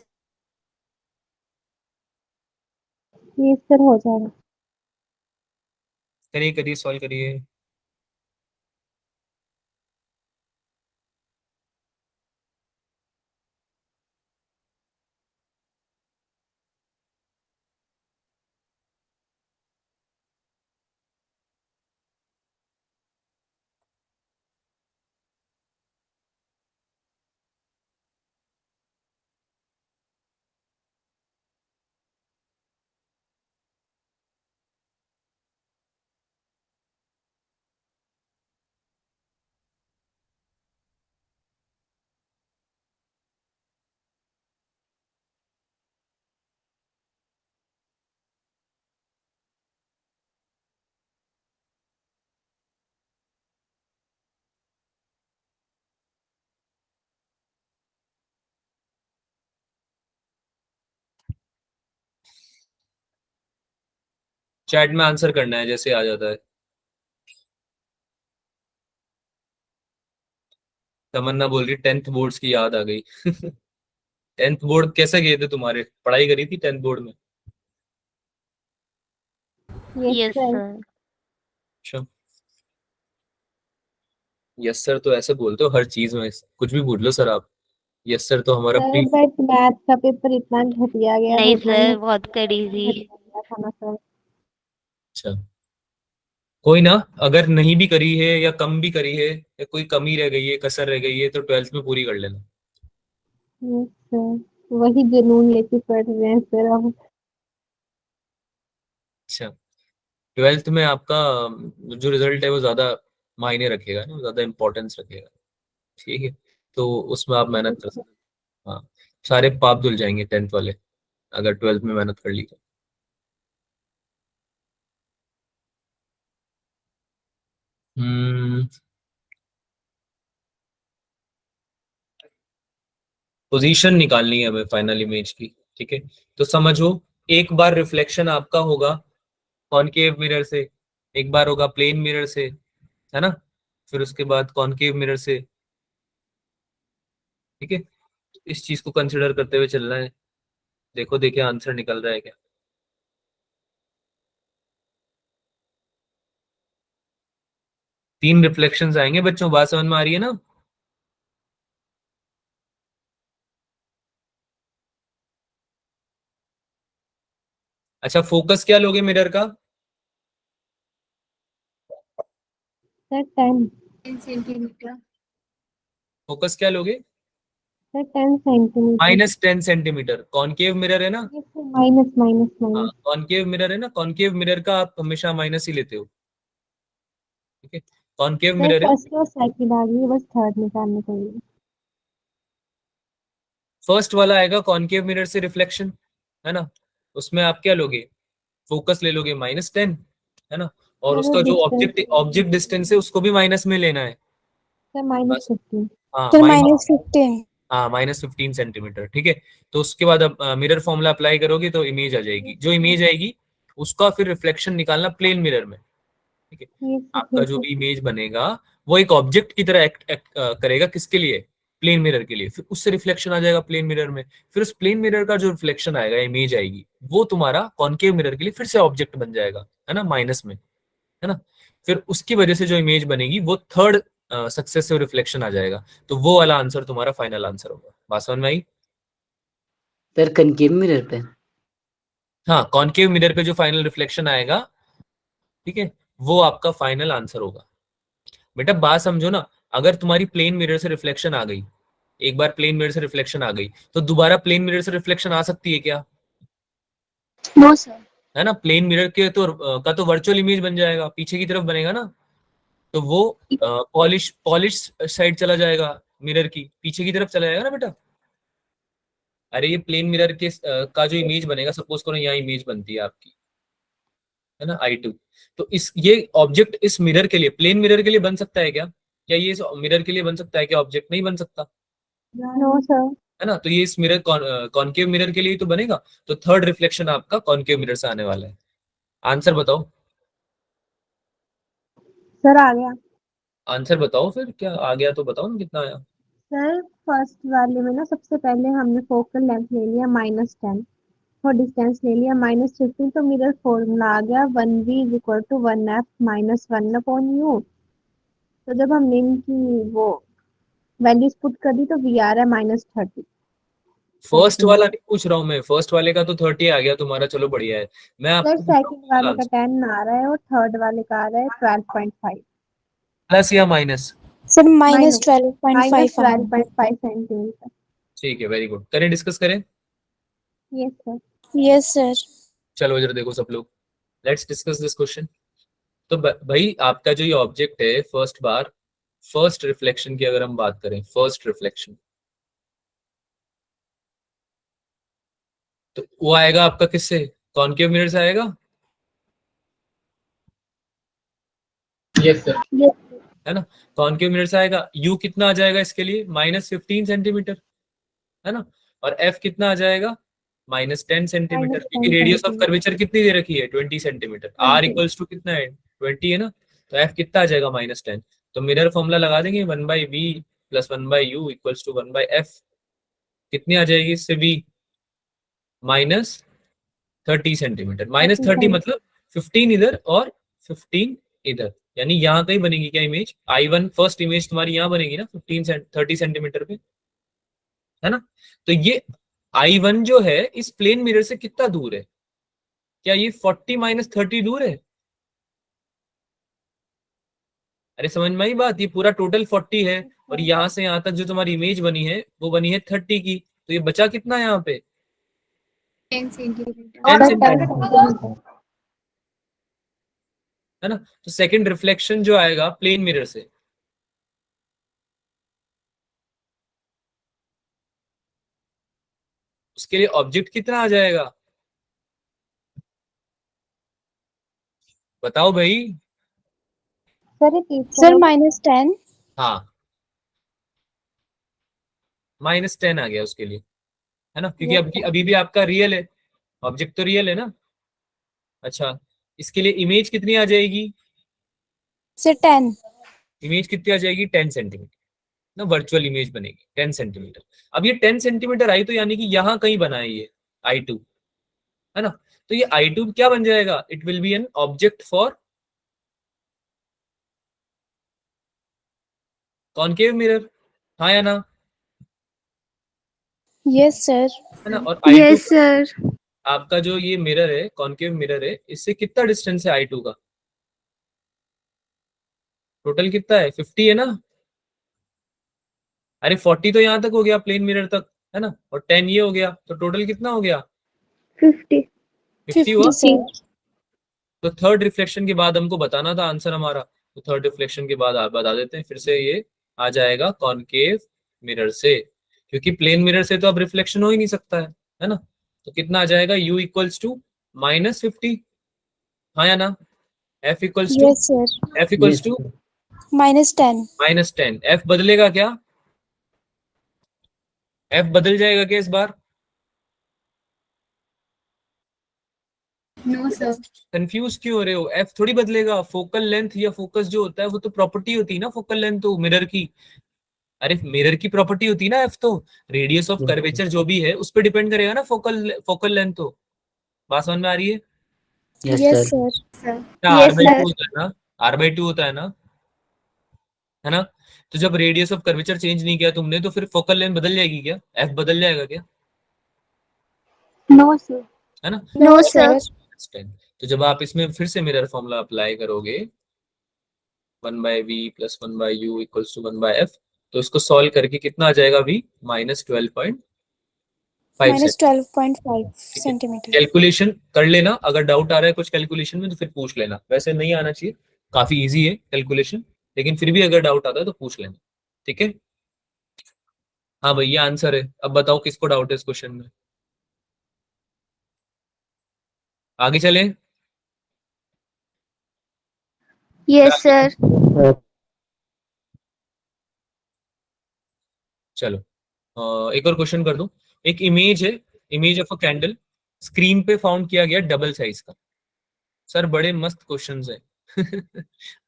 Yes, sir हो जाएगा। करिए करिए, सॉल्व करिए। चैट में आंसर करना है जैसे आ जाता है। तमन्ना बोल रही 10th बोर्ड्स की याद आ गई। 10th बोर्ड कैसे गए थे तुम्हारे, पढ़ाई करी थी 10th बोर्ड में? Yes, yes sir. सर। अच्छा, यस सर तो ऐसे बोलते हो हर चीज में, कुछ भी बोल लो सर आप। यस सर, तो हमारा सर प्री बट मैथ का पेपर इतना घटिया गया नहीं है, सर, बहुत कड़ी थी। घटिया था ना सर। अच्छा, कोई ना, अगर नहीं भी करी है या कम भी करी है या कोई कमी रह गई है, कसर रह गई है, तो 12th में पूरी कर लेना। यस सर, वही जुनून लेके पढ़ रहे हैं सर अब। अच्छा, 12th में आपका जो रिजल्ट है वो ज्यादा मायने रखेगा ना, ज्यादा इंपॉर्टेंस रखेगा। ठीक है, तो उसमें आप मेहनत कर सकते हो। हाँ, सारे पाप धुल जाएंगे 10th वाले अगर 12th में मेहनत कर ली तो। हम्म पोजीशन निकालनी है हमें फाइनल इमेज की। ठीक है, तो समझो, एक बार रिफ्लेक्शन आपका होगा कॉनकेव मिरर से, एक बार होगा प्लेन मिरर से, है ना, फिर उसके बाद कॉनकेव मिरर से। ठीक है, इस चीज को कंसिडर करते हुए चलना है। देखो देखिए आंसर निकल रहा है क्या। 3 रिफ्लेक्शंस आएंगे बच्चों, बात समझ में आ रही है ना। अच्छा, फोकस क्या लोगे मिरर का? सर 10। 10 सेंटीमीटर। फोकस क्या लोगे? Sir 10 centimetre. -10 centimetre. Concave mirror है ना। यस सर, माइनस माइनस हाँ, माइनस। कॉनकेव मिरर है ना, कॉनकेव मिरर का आप हमेशा माइनस ही लेते हो। ठीक है, कॉनकेव सर मिरर है। फर्स्ट और सेकंड आ गई, बस थर्ड निकालने के लिए। फर्स्ट वाला आएगा कॉनकेव मिरर से रिफ्लेक्शन, है ना, उसमें आप क्या लोगे? फोकस ले लोगे -10, है ना, और सर वो उसका जो डिस्टेंस। ऑब्जेक्ट ऑब्जेक्ट डिस्टेंस है उसको भी माइनस में लेना है। सर माइनस बस, 15। हाँ सर माइनस, -15। हाँ -15 सेंटीमीटर। ठीक है, तो उसके बाद अब मिरर फॉर्मूला अप्लाई करोगे तो इमेज आ जाएगी, जो इमेज आएगी उसका फिर रिफ्लेक्शन निकालना प्लेन मिरर में। ठीक है, यस सर, आपका ठीक जो है। भी इमेज बनेगा वो एक ऑब्जेक्ट की तरह एक्ट करेगा, किसके लिए? प्लेन मिरर के लिए। फिर उससे रिफ्लेक्शन आ जाएगा प्लेन मिरर में, फिर उस प्लेन मिरर का जो रिफ्लेक्शन आएगा, इमेज आएगी, वो तुम्हारा कॉनकेव मिरर के लिए फिर से ऑब्जेक्ट बन जाएगा, है ना, माइनस में, है ना। फिर उसकी वजह से जो इमेज बनेगी वो थर्ड सक्सेसिव रिफ्लेक्शन आ जाएगा, तो वो वाला आंसर तुम्हारा फाइनल आंसर होगा। बात समझ में आई? सर कनकेव मिरर पे। हाँ, कॉनकेव मिरर पे जो फाइनल रिफ्लेक्शन आएगा, ठीक है, वो आपका फाइनल आंसर होगा। बेटा बात समझो ना, अगर तुम्हारी प्लेन मिरर से रिफ्लेक्शन आ गई, एक बार प्लेन मिरर से रिफ्लेक्शन आ गई, तो दोबारा प्लेन मिरर से रिफ्लेक्शन आ सकती है क्या? No sir. है ना, प्लेन मिरर के तो का तो वर्चुअल इमेज बन जाएगा, पीछे की तरफ बनेगा ना, तो वो पॉलिश पॉलिश साइड चला जाएगा, मिरर की पीछे की तरफ चला जाएगा ना बेटा। अरे ये प्लेन मिरर के का जो इमेज बनेगा, सपोज करो यहाँ इमेज बनती है आपकी, है ना, I2, तो इस ये ऑब्जेक्ट इस मिरर के लिए, प्लेन मिरर के लिए बन सकता है क्या? क्या ये इस मिरर के लिए बन सकता है क्या? ऑब्जेक्ट नहीं बन सकता, नो सर। है ना, तो ये इस मिरर कॉनकेव मिरर के लिए ही तो बनेगा, तो थर्ड रिफ्लेक्शन आपका कॉनकेव मिरर से आने वाला है। आंसर बताओ, सर आ गया। आंसर बताओ, फिर क्या आ गया तो बताओ ना कितना आया। सर फर्स्ट वाले में ना सबसे पहले हमने फोकल लेंथ ले लिया -10 और डिस्टेंस ले लिया -15, तो मिरर फॉर्मूला आ गया 1v is equal to 1f -1/u। तो जब हमने इनकी वो वैल्यूज पुट कर दी तो वी आ रहा है -30 फर्स्ट सेकंड। वाला नहीं पूछ रहा हूँ मैं, फर्स्ट वाले का तो 30 आ गया तुम्हारा, चलो बढ़िया है। मैं सर आपको पूछ रहा हूँ सेकंड फाइनल वाले का आंसर, 10 आ रहा है और थर्ड वाले का आ रहा है 12.5। प्लस या माइनस? सर माइनस -12.5 आ रहा है। -12.5 सेंटीमीटर। ठीक है, वेरी गुड, करें डिस्कस करें। Yes sir. Yes sir. चलो इधर देखो सब लोग, लेट्स डिस्कस दिस क्वेश्चन। तो भाई आपका जो ये ऑब्जेक्ट है, फर्स्ट बार, फर्स्ट रिफ्लेक्शन की अगर हम बात करें, फर्स्ट रिफ्लेक्शन, तो वो आएगा आपका किससे? कॉनकेव मिरर से आएगा, यस सर। है ना, कॉनकेव मिरर से आएगा। यू कितना आ जाएगा इसके लिए? -15 सेंटीमीटर, है ना, और एफ कितना आ जाएगा? -10 सेंटीमीटर, क्योंकि -10 रेडियस ऑफ सेंटीमीटर। कर्वेचर कितनी दे रखी है? 20 सेंटीमीटर। आर 20। इक्वल्स टू कितना है? 20 है ना, तो एफ कितना आ जाएगा? -10। तो मिरर फॉर्मूला लगा देंगे, 1/v + 1/u equals to 1/f। कितनी आ जाएगी इससे? v -30 centimetre, 30 -30 centimetre. मतलब 15 इधर और 15 इधर, यानी यहाँ कहीं बनेगी क्या इमेज? I1 फर्स्ट इमेज तुम्हारी यहाँ बनेगी ना, 30 सेंटीमीटर पे। है ना। तो ये I1 जो है इस प्लेन मिरर से कितना दूर है? क्या ये 40 माइनस 30 दूर है? अरे समझ में आई बात, ये पूरा टोटल 40 है और यहां से यहां तक जो तुम्हारी इमेज बनी है वो बनी है 30 की, तो ये बचा कितना है यहाँ पे? 10 centimeter. 10 10 centimetre, centimetre. है ना। तो सेकंड रिफ्लेक्शन जो आएगा प्लेन मिरर से, उसके लिए ऑब्जेक्ट कितना आ जाएगा? बताओ भाई। सर रिपीट Sir, करो। -10. हाँ, -10 आ गया उसके लिए, है ना, क्योंकि यस अभी सर। अभी भी आपका रियल है, ऑब्जेक्ट तो रियल है ना। अच्छा, इसके लिए इमेज कितनी आ जाएगी? Sir, 10. इमेज कितनी आ जाएगी? 10 सेंटीमीटर ना, वर्चुअल इमेज बनेगी 10 सेंटीमीटर। अब ये 10 सेंटीमीटर आई तो यानी कि यहाँ कहीं बना है ये I2, है ना। तो ये I2 क्या बन जाएगा? It will be an object for concave mirror, हाँ या ना, Yes, sir. है ना। और I2 Yes, sir. आपका जो ये मिरर है, कॉनकेव मिरर है, इससे कितना डिस्टेंस है I2 का? टोटल कितना है? 50 है ना। अरे 40 तो यहाँ तक हो गया प्लेन मिरर तक, है ना, और 10 ये हो गया, तो टोटल कितना हो गया? 50। 50 हुआ। 50, sir. तो थर्ड रिफ्लेक्शन के बाद हमको बताना था आंसर हमारा, तो थर्ड रिफ्लेक्शन के बाद आप बता देते हैं फिर से, ये आ जाएगा कॉनकेव मिरर से, क्योंकि प्लेन मिरर से तो अब रिफ्लेक्शन हो ही नहीं सकता है ना। तो कितना आ जाएगा? U इक्वल्स टू -50, हाँ या ना। F equals to Yes, sir. F equals yes to sir. -10. -10। F बदलेगा क्या? F बदल जाएगा क्या इस बार? No, sir. कंफ्यूज क्यों हो रहे हो? F थोड़ी बदलेगा, फोकल लेंथ या फोकस जो होता है वो तो प्रॉपर्टी होती है ना, फोकल लेंथ तो मिरर की, अरे मिरर की प्रॉपर्टी होती है ना F तो, रेडियस ऑफ कर्वेचर जो भी है उस पर डिपेंड करेगा ना फोकल फोकल लेंथ तो। बात समझ में आ रही है? Yes Yes, sir. sir. Sir. Are Yes, by two sir. होता है ना, R/2 होता है ना। तो जब रेडियस ऑफ कर्वेचर चेंज नहीं किया तुमने तो फिर फोकल लेंथ बदल जाएगी क्या? F बदल जाएगा क्या? No sir. है ना। No, No sir. sir। 10। तो जब आप इसमें फिर से मिरर फॉर्मूला अप्लाई करोगे, 1/v+1/u इक्वल्स टू 1/f, तो इसको सॉल्व करके कितना आ जाएगा? V -12.5 Minus centimetre. 12.5 ठीक है, centimeter. कैलकुलेशन कर लेना, अगर डाउट आ रहा है कुछ कैलकुलेशन में तो फिर पूछ लेना, वैसे नहीं आना चाहिए, काफी इजी है कैलकुलेशन, लेकिन फिर भी अगर डाउट आता है तो पूछ लेना, ठीक है। हाँ भाई, ये आंसर है। अब बताओ किसको डाउट है इस क्वेश्चन में, आगे चले। Yes sir. चलो, एक और क्वेश्चन कर दूं। एक इमेज है, image of a candle, screen पे फाउंड किया गया डबल साइज का। सर बड़े मस्त क्वेश्चंस हैं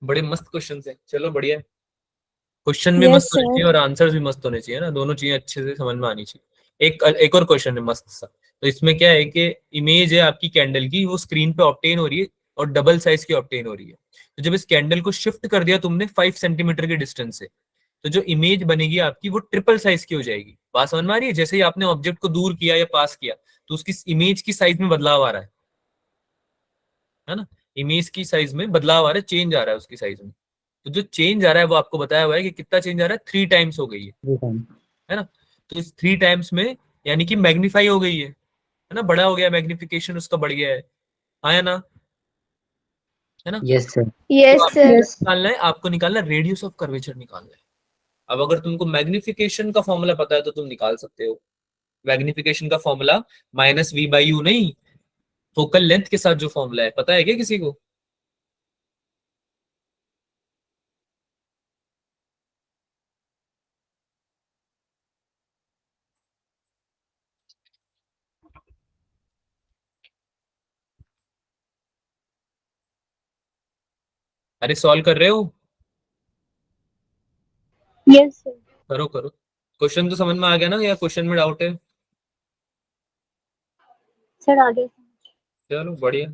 बड़े मस्त क्वेश्चंस हैं, चलो बढ़िया है। क्वेश्चन भी Yes, मस्त होने sir. चाहिए और आंसर्स भी मस्त होने चाहिए ना, दोनों चीजें अच्छे से समझ में आनी चाहिए। एक और क्वेश्चन है मस्त सा। तो इसमें क्या है कि इमेज है आपकी कैंडल की, वो स्क्रीन पे ऑब्टेन हो रही है और डबल साइज की ऑब्टेन हो रही है। तो जब इस कैंडल को शिफ्ट कर दिया तुमने 5 सेंटीमीटर के डिस्टेंस से, तो जो इमेज बनेगी आपकी वो ट्रिपल साइज की हो जाएगी। बात समझ में आ रही है? जैसे ही आपने ऑब्जेक्ट को दूर किया या पास किया तो उसकी इमेज की साइज में बदलाव आ रहा है ना। इमेज की साइज में बदलाव आ रहा है, चेंज आ रहा है उसकी साइज में। तो जो चेंज आ रहा है वो आपको बताया हुआ है कि कितना चेंज आ रहा है, 3 टाइम्स हो गई है ना। तो इस 3 टाइम्स में यानी कि मैग्नीफाई हो गई है ना, बड़ा हो गया, मैग्निफिकेशन उसका बढ़ गया है, हाँ या ना, है ना। Yes sir. तो यस आपको क्या सर। निकालना है? आपको निकालना है रेडियस ऑफ कर्वेचर निकालना है। अब अगर तुमको मैग्निफिकेशन का फॉर्मूला पता है तो तुम निकाल सकते हो। मैग्निफिकेशन का फॉर्मूला -v/u नहीं, फोकल लेंथ के साथ जो फॉर्मूला है, पता है क्या किसी को? अरे सॉल्व कर रहे हो? Yes sir. करो करो। क्वेश्चन तो समझ में आ गया ना, या क्वेश्चन में डाउट है? सर आगे। चलो बढ़िया।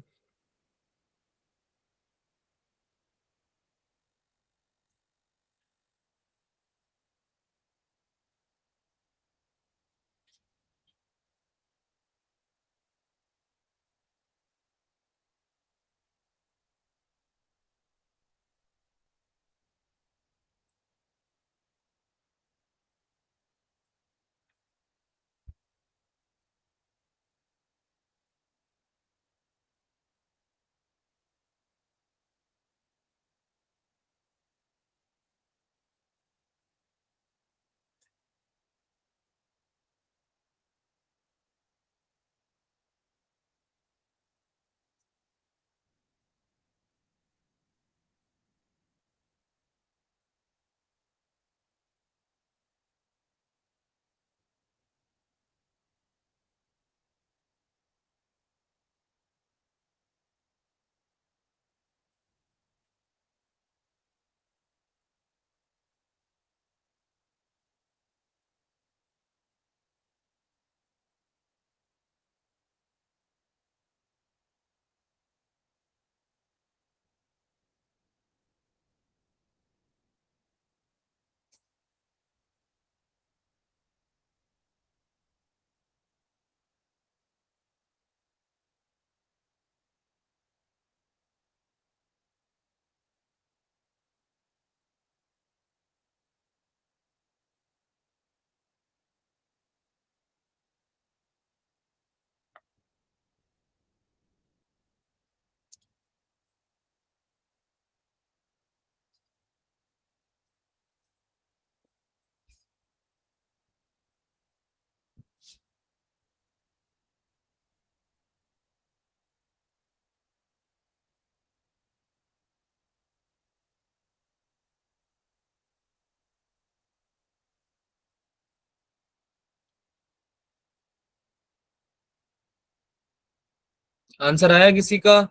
आंसर आया किसी का?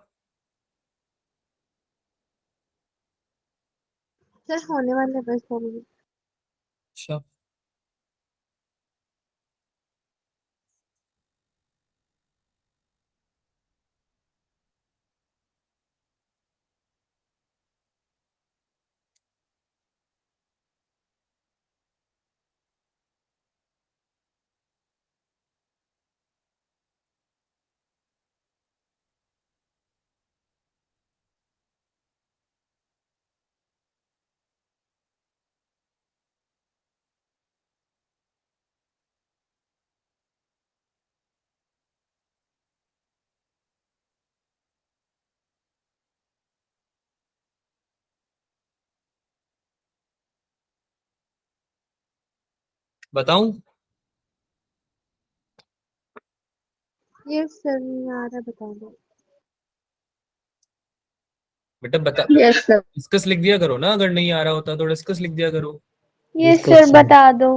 सर होने वाले बस होंगे। अच्छा, बताऊं? यस सर, नहीं आ रहा, बता दो। बेटा बता, यस सर। डिस्कस लिख दिया करो ना, अगर नहीं आ रहा होता तो डिस्कस लिख दिया करो। Yes Discuss, sir, sir. बता दो।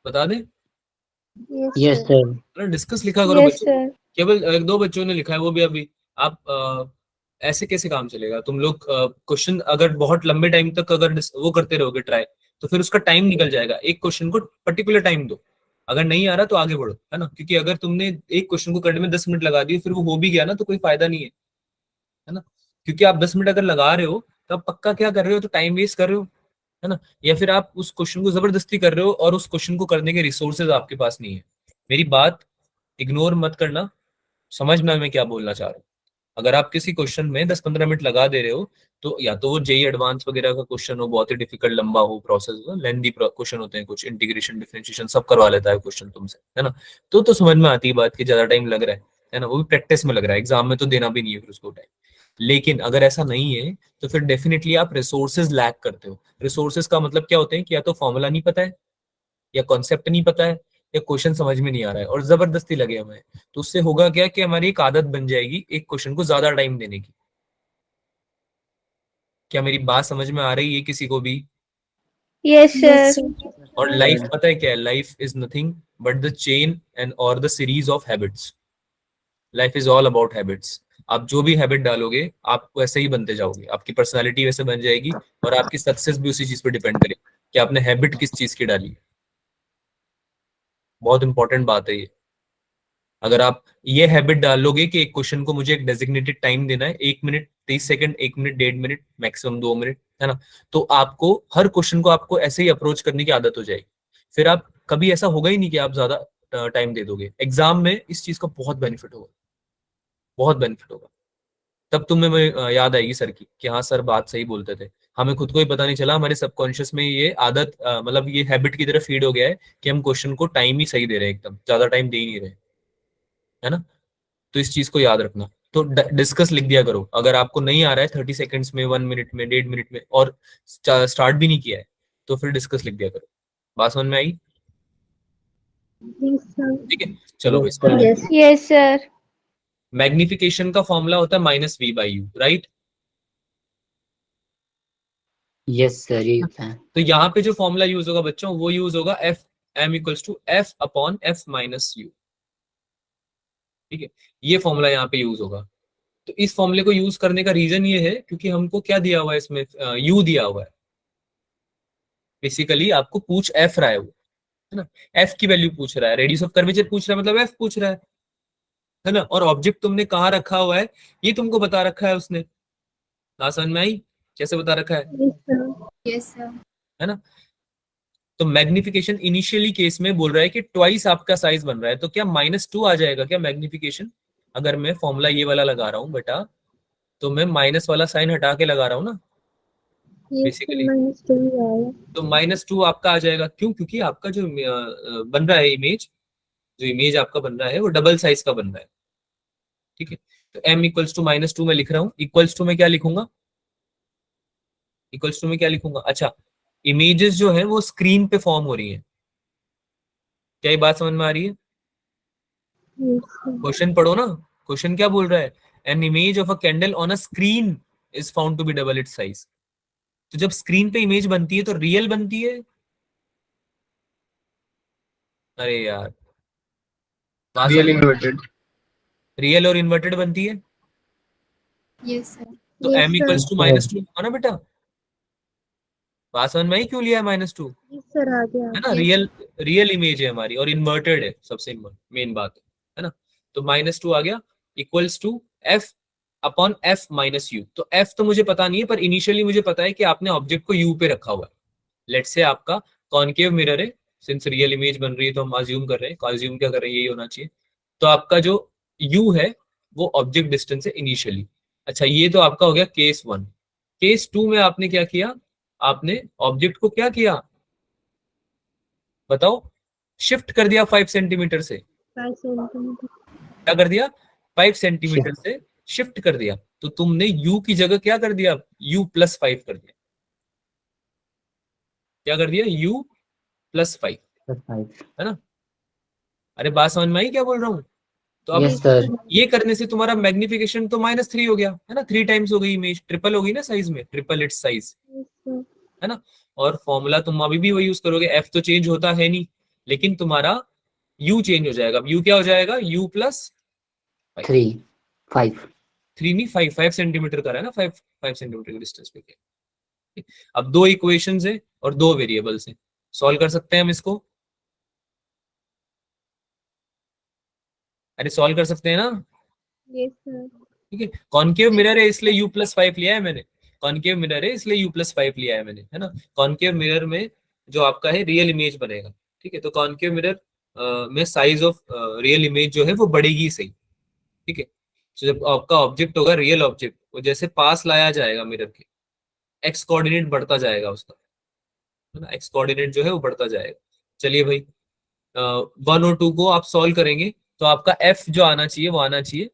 बता दे। Yes Yes, sir. sir. Discuss लिखा करो यस बच्चों। सर। केवल एक दो बच्चों ने लिखा है, वो भी अभी। आप ऐसे कैसे काम चलेगा? तुम लोग क्वेश्चन अगर बहुत लंबे टाइम तक अगर वो करते रहोगे ट्राई, तो फिर उसका टाइम निकल जाएगा। एक क्वेश्चन को पर्टिकुलर टाइम दो। अगर नहीं आ रहा तो आगे बढ़ो, है ना? क्योंकि अगर तुमने एक क्वेश्चन को करने में 10 मिनट लगा दिए, फिर वो हो भी गया ना, तो कोई फायदा नहीं है ना? क्योंकि आप 10 मिनट अगर लगा रहे हो, तो आप पक्का क्या कर रहे हो? तो टाइम वेस्ट कर रहे हो, है ना? या फिर आप उस क्वेश्चन को जबरदस्ती कर रहे हो और उस क्वेश्चन को करने के रिसोर्सेज आपके पास नहीं है। मेरी बात इग्नोर मत करना, समझ में मैं क्या बोलना चाह रहा हूँ। अगर आप किसी क्वेश्चन में 10-15 मिनट लगा दे रहे हो, तो या तो वो जेई एडवांस वगैरह का क्वेश्चन हो, बहुत ही डिफिकल्ट लंबा हो, प्रोसेस हो, लेंदी क्वेश्चन होते हैं, कुछ इंटीग्रेशन डिफरेंशिएशन सब करवा लेता है क्वेश्चन तुमसे, है ना? तो समझ में आती है बात कि ज्यादा टाइम लग रहा है ना? वो भी प्रैक्टिस में लग रहा है, एग्जाम में तो देना भी नहीं है फिर उसको टाइम। लेकिन अगर ऐसा नहीं है, तो फिर डेफिनेटली आप रिसोर्सेज लैक करते हो। रिसोर्सेज का मतलब क्या होते हैं कि या तो फॉर्मूला नहीं पता है, या कॉन्सेप्ट नहीं पता है, या क्वेश्चन समझ में नहीं आ रहा है और जबरदस्ती लगे हमें। तो उससे होगा क्या कि हमारी एक आदत बन जाएगी एक क्वेश्चन को ज्यादा टाइम देने की। क्या मेरी बात समझ में आ रही है किसी को भी? Yes yes sir. सर। और लाइफ पता है क्या है? Life is nothing but the chain and और the series of habits. Life is all about habits. आप जो भी हैबिट डालोगे, आप वैसे ही बनते जाओगे, आपकी पर्सनालिटी वैसे बन जाएगी, और आपकी सक्सेस भी उसी चीज पर डिपेंड करेगी कि आपने हैबिट किस चीज की डाली है। बहुत इंपॉर्टेंट बात है ये। अगर आप ये हैबिट डालोगे कि एक क्वेश्चन को मुझे एक डेजिग्नेटेड टाइम देना है, 1 minute 30 second, 1 minute 1.5 minute, maximum 2 minute, है ना? तो आपको हर क्वेश्चन को आपको ऐसे ही अप्रोच करने की आदत हो जाएगी। फिर आप कभी ऐसा होगा ही नहीं कि आप ज्यादा टाइम दे दोगे। एग्जाम में इस चीज का बहुत बेनिफिट होगा, बहुत बेनिफिट होगा। तब तुम्हें याद आएगी सर की कि हाँ सर बात सही बोलते थे। हमें खुद को ही पता नहीं चला, हमारे सबकॉन्शियस में ये आदत मतलब ये हैबिट की तरह फीड हो गया है कि हम क्वेश्चन को टाइम ही सही दे रहे हैं, एकदम ज्यादा टाइम दे ही नहीं रहे, है ना? तो इस चीज को याद रखना। तो डिस्कस लिख दिया करो। अगर आपको नहीं आ रहा है 30 सेकेंड्स में, 1 मिनट में, 1.5 मिनट में, और स्टार्ट भी नहीं किया है, तो फिर डिस्कस लिख दिया करो। बात समझ में आई? Yes sir. ठीक है, चलो भाई Yes, समझ sir. में। Yes yes sir. मैग्निफिकेशन का फॉर्मूला होता है -v/u, राइट? Yes, sir. ये होता है. तो यहाँ पे जो फॉर्मूला यूज होगा बच्चों, वो यूज होगा F M equals to F upon F minus U. ठीक है, ये फॉर्मूला यहाँ पे यूज होगा। तो इस फॉर्मूले को यूज करने का रीजन ये है क्योंकि हमको क्या दिया हुआ है इसमें, यू दिया हुआ है। बेसिकली आपको पूछ एफ रहा है वो, है ना? एफ की वैल्यू पूछ रहा है, रेडियस ऑफ कर्वेचर पूछ रहा है, मतलब एफ पूछ रहा है ना? और ऑब्जेक्ट तुमने कहाँ रखा हुआ है, ये तुमको बता रखा है उसने। बात समझ में आई? कैसे बता रखा है? Yes sir. Yes sir. है ना? तो मैग्निफिकेशन इनिशियली केस में बोल रहा है कि ट्वाइस आपका साइज बन रहा है, तो क्या -2 आ जाएगा क्या मैग्निफिकेशन? अगर मैं फॉर्मूला ये वाला लगा रहा हूँ बेटा, तो मैं माइनस वाला साइन हटा के लगा रहा हूँ ना यस सर, बेसिकली। -2 ही आएगा। तो -2 आपका आ जाएगा, क्यों? क्योंकि आपका जो बन रहा है इमेज, जो इमेज आपका बन रहा है वो डबल साइज का बन रहा है। ठीक है, तो m इक्वल्स टू -2 में लिख रहा हूँ। इक्वल्स टू में क्या लिखूंगा? इक्वल्स टू में क्या लिखूंगा? अच्छा, इमेजेस जो है वो स्क्रीन पे फॉर्म हो रही है। क्या ये बात समझ में आ रही है? Yes sir. क्वेश्चन पढ़ो ना। क्वेश्चन क्या बोल रहा है? An image of a candle on a screen is found to be double it size. तो जब स्क्रीन पे इमेज बनती है तो रियल बनती है। अरे यार, बात रियल समझ, इन्वर्टेड. रियल और इन्वर्टेड बनती है। Yes, sir. तो Yes, m sir. Equals to -2 होगा ना बेटा? पास वन में ही क्यों लिया है -2? Yes, sir, आ गया। है ना, Yes. रियल इमेज है हमारी और इन्वर्टेड है, सबसे मेन बात है ना? तो -2 आ गया equals to f upon f minus यू। तो f तो मुझे पता नहीं है, पर इनिशियली मुझे पता है कि आपने ऑब्जेक्ट को u पे रखा हुआ है। लेट्स से आपका कॉनकेव मिरर है, सिंस रियल इमेज बन रही है तो हम अज्यूम कर रहे हैं, अज्यूम क्या कर रहे हैं, यही होना चाहिए। तो आपका जो u है वो ऑब्जेक्ट डिस्टेंस है इनिशियली। अच्छा, ये तो आपका हो गया केस 1। केस 2 में आपने क्या किया? आपने ऑब्जेक्ट को क्या किया बताओ? शिफ्ट कर दिया 5 सेंटीमीटर से। 5 सेंटीमीटर। क्या कर दिया? 5 सेंटीमीटर Shift से शिफ्ट कर दिया। तो तुमने u की जगह क्या कर दिया? u+5 कर दिया। क्या कर दिया? u+5, +5. है ना? अरे बात समझ में आई क्या बोल रहा हूँ? तो अब Yes, sir. ये करने से तुम्हारा मैग्निफिकेशन तो -3 हो गया, है ना? 3 टाइम्स हो गई इमेज, ट्रिपल हो गई ना साइज में, triple it's size, Yes, sir. है ना? और फॉर्मूला तुम अभी भी वही यूज करोगे, एफ तो चेंज होता है नहीं, लेकिन तुम्हारा यू चेंज हो जाएगा। यू क्या हो जाएगा? u+5। 3, 5. 3 नहीं, 5 सेंटीमीटर का है ना, 5 सेंटीमीटर के डिस्टेंस पे। अब दो इक्वेशंस है और दो वेरिएबल्स हैं, सॉल्व कर सकते हैं हम इसको। अरे सॉल्व कर सकते हैं ना? Yes, sir. ठीक है, कॉनकेव मिरर है इसलिए u+5 लिया है मैंने। कॉनकेव मिरर है इसलिए u+5 लिया है मैंने, है ना? कॉनकेव मिरर में जो आपका है रियल इमेज बनेगा। ठीक है, तो कॉनकेव मिरर में साइज ऑफ रियल इमेज जो है वो बढ़ेगी सही। ठीक है, तो जब आपका ऑब्जेक्ट होगा रियल ऑब्जेक्ट, वो जैसे पास लाया जाएगा मिरर के, एक्स कोऑर्डिनेट बढ़ता जाएगा उसका, है ना? एक्स कोऑर्डिनेट जो है वो बढ़ता जाएगा। चलिए भाई, 1 और 2 को आप सॉल्व करेंगे तो आपका एफ जो आना चाहिए वो आना चाहिए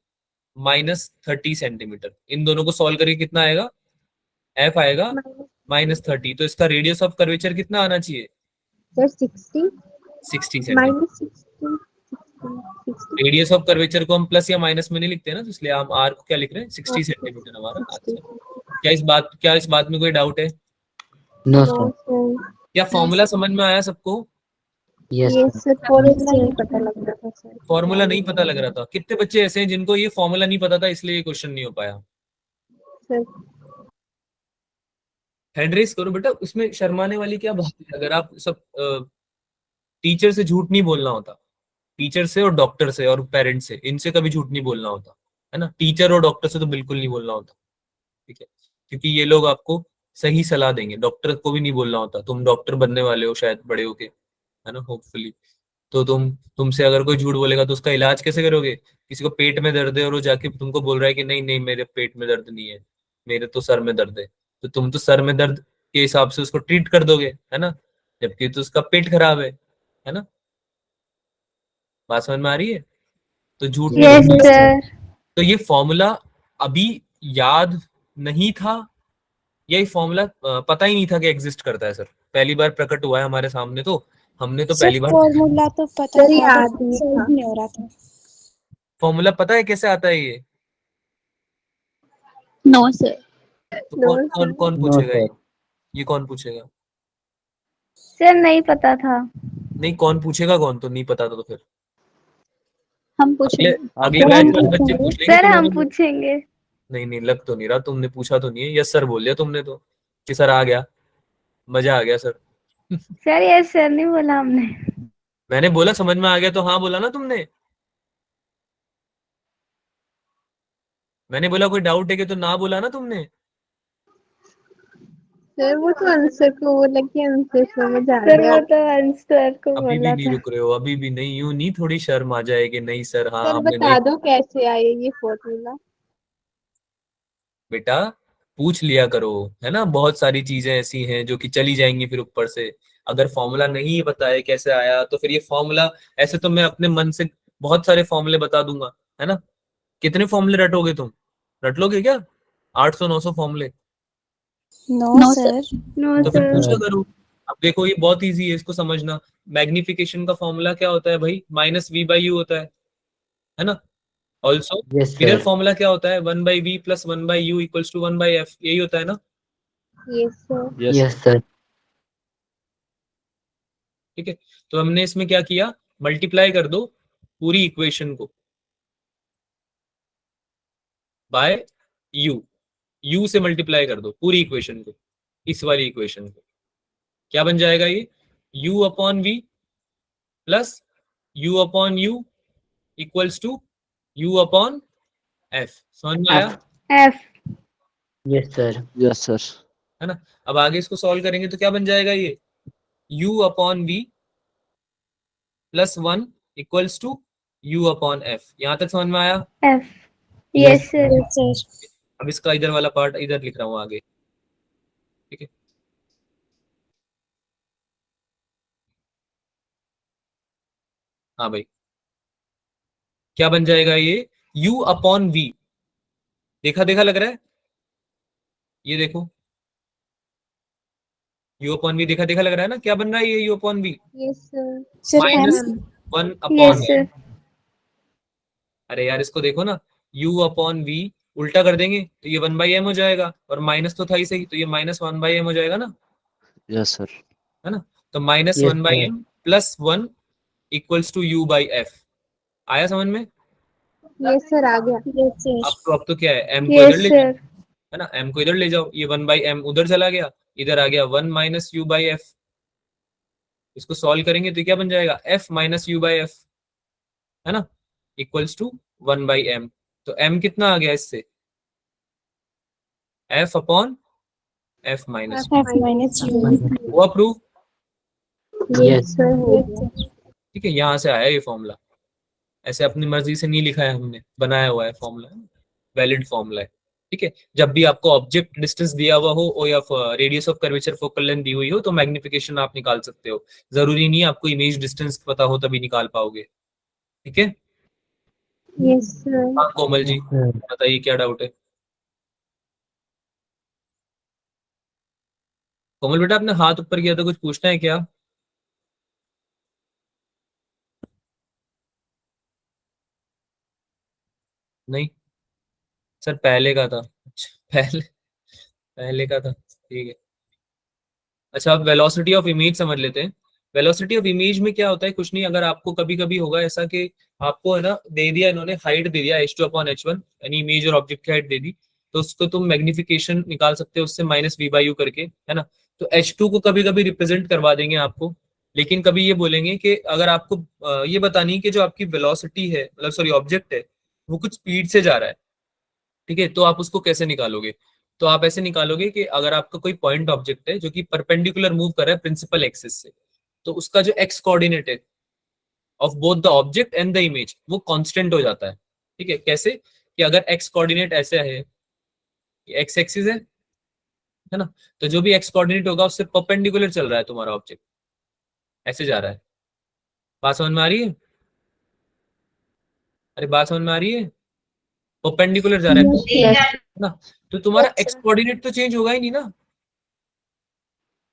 -30 सेंटीमीटर। इन दोनों को सॉल्व करके कितना आएगा? एफ आएगा -30। तो इसका रेडियस ऑफ कर्वेचर कितना आना चाहिए? Sir, 60 60 centimetre. -60 60 radius of curvature को हम प्लस या माइनस में नहीं लिखते ना, तो इसलिए हम आर को क्या लिख रहे हैं? 60 सेंटीमीटर हमारा। 60. अच्छा, क्या इस बात में कोई डाउट है? No, No, sir. sir. क्या फॉर्मूला समझ में आया सबको? Yes, Yes, sir. sir. Formula नहीं पता लग रहा था सर। फॉर्मूला नहीं पता लग रहा था? कितने बच्चे ऐसे हैं जिनको ये फॉर्मूला नहीं पता था इसलिए ये क्वेश्चन नहीं हो पाया? सर, हैंड रेस करो बेटा, उसमें शर्माने वाली क्या बात है? अगर आप सब टीचर से झूठ नहीं बोलना होता, टीचर से और डॉक्टर से और पेरेंट्स से, इनसे कभी झूठ नहीं बोलना होता, है ना? टीचर और डॉक्टर से तो बिल्कुल नहीं बोलना होता। ठीक है, क्योंकि ये लोग आपको सही सलाह देंगे। डॉक्टर को भी नहीं बोलना होता, तुम डॉक्टर बनने वाले हो शायद बड़े होके, है ना, होपफुली। तो तुमसे अगर कोई झूठ बोलेगा तो उसका इलाज कैसे करोगे? किसी को पेट में दर्द है और वो जाके तुमको बोल रहा है कि नहीं नहीं मेरे पेट में दर्द नहीं है, मेरे तो सर में दर्द है, तो तुम तो सर में दर्द के हिसाब से उसको ट्रीट कर दोगे, है ना? जबकि तो उसका पेट खराब है ना? बात समझ में आ रही है? तो झूठ नहीं Yes, बोलना। sir. तो ये फॉर्मूला अभी याद नहीं था, या ये फॉर्मूला पता ही नहीं था कि एग्जिस्ट करता है? सर, पहली बार प्रकट हुआ है हमारे सामने, तो हमने तो पहली बार। फॉर्मूला तो पता सर था याद बट नहीं सॉल्व था। नहीं हो रहा था। फॉर्मूला पता है कैसे आता है ये? No sir. तो No, कौन sir. No, पूछेगा sir. ये कौन पूछेगा? सर नहीं पता था। नहीं, कौन पूछेगा? कौन तो नहीं पता था तो फिर हम अगले पूछेंगे। अगले सर, बैच हम वाले बच्चे पूछेंगे। पूछ लेंगे सर हम तुम्हारे। पूछेंगे। नहीं नहीं, लग तो नहीं रहा, तुमने पूछा तो नहीं है। यस सर बोल दिया तुमने तो कि सर आ गया, मजा आ गया सर। सर यस सर नहीं बोला हमने। मैंने बोला समझ में आ गया तो हाँ बोला ना तुमने। मैंने बोला कोई डाउट है कि तो ना बोला ना तुमने। सर वो तो आंसर को बोला कि आंसर समझ आ सर गया। वो तो आंसर को अभी भी बोला नहीं था। रुक रहे हो? अभी भी नहीं? यूं नहीं, थोड़ी शर्म आ जाए कि नहीं सर हाँ सर हमने बता नहीं। दो कैसे आए ये फॉर्मूला। बेटा पूछ लिया करो, है ना? बहुत सारी चीजें ऐसी हैं जो कि चली जाएंगी फिर ऊपर से। अगर फॉर्मूला नहीं बताए कैसे आया तो फिर ये फॉर्मूला, ऐसे तो मैं अपने मन से बहुत सारे फॉर्मूले बता दूंगा, है ना? कितने फॉर्मूले रटोगे तुम? रट लोगे क्या 800-900 फॉर्मूले? No sir. नो तो फिर सर। पूछा करो। अब देखो ये बहुत इजी है इसको समझना। मैग्निफिकेशन का फॉर्मूला क्या होता है भाई? -v/u होता है ना? Also Yes, mirror sir. Formula क्या होता है? 1/v + 1/u = 1/f, यही होता है ना? Yes sir. Yes, sir. ठीक है, तो हमने इसमें क्या किया? मल्टीप्लाई कर दो पूरी इक्वेशन को बाय यू से मल्टीप्लाई कर दो पूरी इक्वेशन को, इस वाली इक्वेशन को, क्या बन जाएगा ये, u upon v plus u upon u equals to u upon f। समझ में आया? F Yes, sir. Yes, sir. है ना। अब आगे इसको सॉल्व करेंगे तो क्या बन जाएगा ये, u upon v plus 1 equals to u upon f। यहां तक समझ में आया? F yes sir Yes, sir. अब इसका इधर वाला पार्ट इधर लिख रहा हूं आगे, ठीक है। हाँ भाई, क्या बन जाएगा ये, u अपॉन v, देखा देखा लग रहा है, ये देखो u अपॉन v देखा देखा लग रहा है ना, क्या बन रहा है ये u upon v, yes sir. Sir, minus M. 1 yes upon sir m। अरे यार इसको देखो ना, u अपॉन v उल्टा कर देंगे तो ये 1/m हो जाएगा, और माइनस तो था ही सही, तो ये माइनस 1/m हो जाएगा ना, Yes, sir. है ना। तो minus Yes, 1/m plus 1 equals to u by f। आया समझ में? यस सर आ गया। Yes, sir. अब तो क्या है, m को इधर yes ले, sir है ना, m को इधर ले जाओ, ये 1/m उधर चला गया, इधर आ गया 1 माइनस u बाई f। इसको सॉल्व करेंगे तो क्या बन जाएगा, f minus u by f, है ना, इक्वल्स टू 1/m। तो m कितना आ गया इससे, f upon f minus, F minus U. हुआ प्रूफ? Yes. सर हो Yes, गया। sir. ठीक है, यहाँ से आया ये फॉर्मूला, ऐसे अपनी मर्जी से नहीं लिखा है हमने, बनाया हुआ है फॉर्मूला, वैलिड फॉर्मूला है। ठीक है, जब भी आपको ऑब्जेक्ट डिस्टेंस दिया हुआ हो या radius of curvature focal length दी हुई हो तो मैग्निफिकेशन आप निकाल सकते हो, जरूरी नहीं है आपको इमेज डिस्टेंस पता हो तभी निकाल पाओगे। ठीक है, यस सर। हाँ कोमल जी Sir. बताइए क्या डाउट है। कोमल बेटा आपने हाथ ऊपर किया तो कुछ पूछना है क्या? नहीं सर, पहले का था। अच्छा, पहले पहले का था, ठीक है। अच्छा, अब वेलोसिटी ऑफ इमेज समझ लेते हैं। वेलोसिटी ऑफ इमेज में क्या होता है, कुछ नहीं, अगर आपको कभी कभी होगा ऐसा कि आपको है ना दे दिया इन्होंने, हाइट दे दिया h2 अपॉन h1, यानी इमेज और ऑब्जेक्ट की हाइट दे दी, तो उसको तुम मैग्निफिकेशन निकाल सकते हो उससे माइनस v बाई यू करके, है ना। तो h2 को कभी कभी रिप्रेजेंट करवा देंगे आपको, लेकिन कभी ये बोलेंगे कि अगर आपको ये बतानी है कि जो आपकी वेलोसिटी है, मतलब सॉरी ऑब्जेक्ट है, वो कुछ स्पीड से जा रहा है, ठीक है, तो आप उसको कैसे निकालोगे। तो आप ऐसे निकालोगे कि अगर आपका कोई पॉइंट ऑब्जेक्ट है जो कि परपेंडिकुलर मूव कर रहा है प्रिंसिपल एक्सिस से, तो उसका जो एक्स कोऑर्डिनेट है of both the object and the image वो कांस्टेंट हो जाता है। ठीक है, कैसे कि अगर एक्स कोऑर्डिनेट ऐसा है, एक्स एक्सिस है ना, तो जो भी एक्स कोऑर्डिनेट होगा उससे परपेंडिकुलर चल रहा है तुम्हारा ऑब्जेक्ट, ऐसे जा रहा है। बात समझ में आ रही है? अरे बात समझ में आ रही है? परपेंडिकुलर जा रहा है ना, तो तुम्हारा Yes, एक्स sir. कोऑर्डिनेट तो चेंज होगा ही नहीं ना।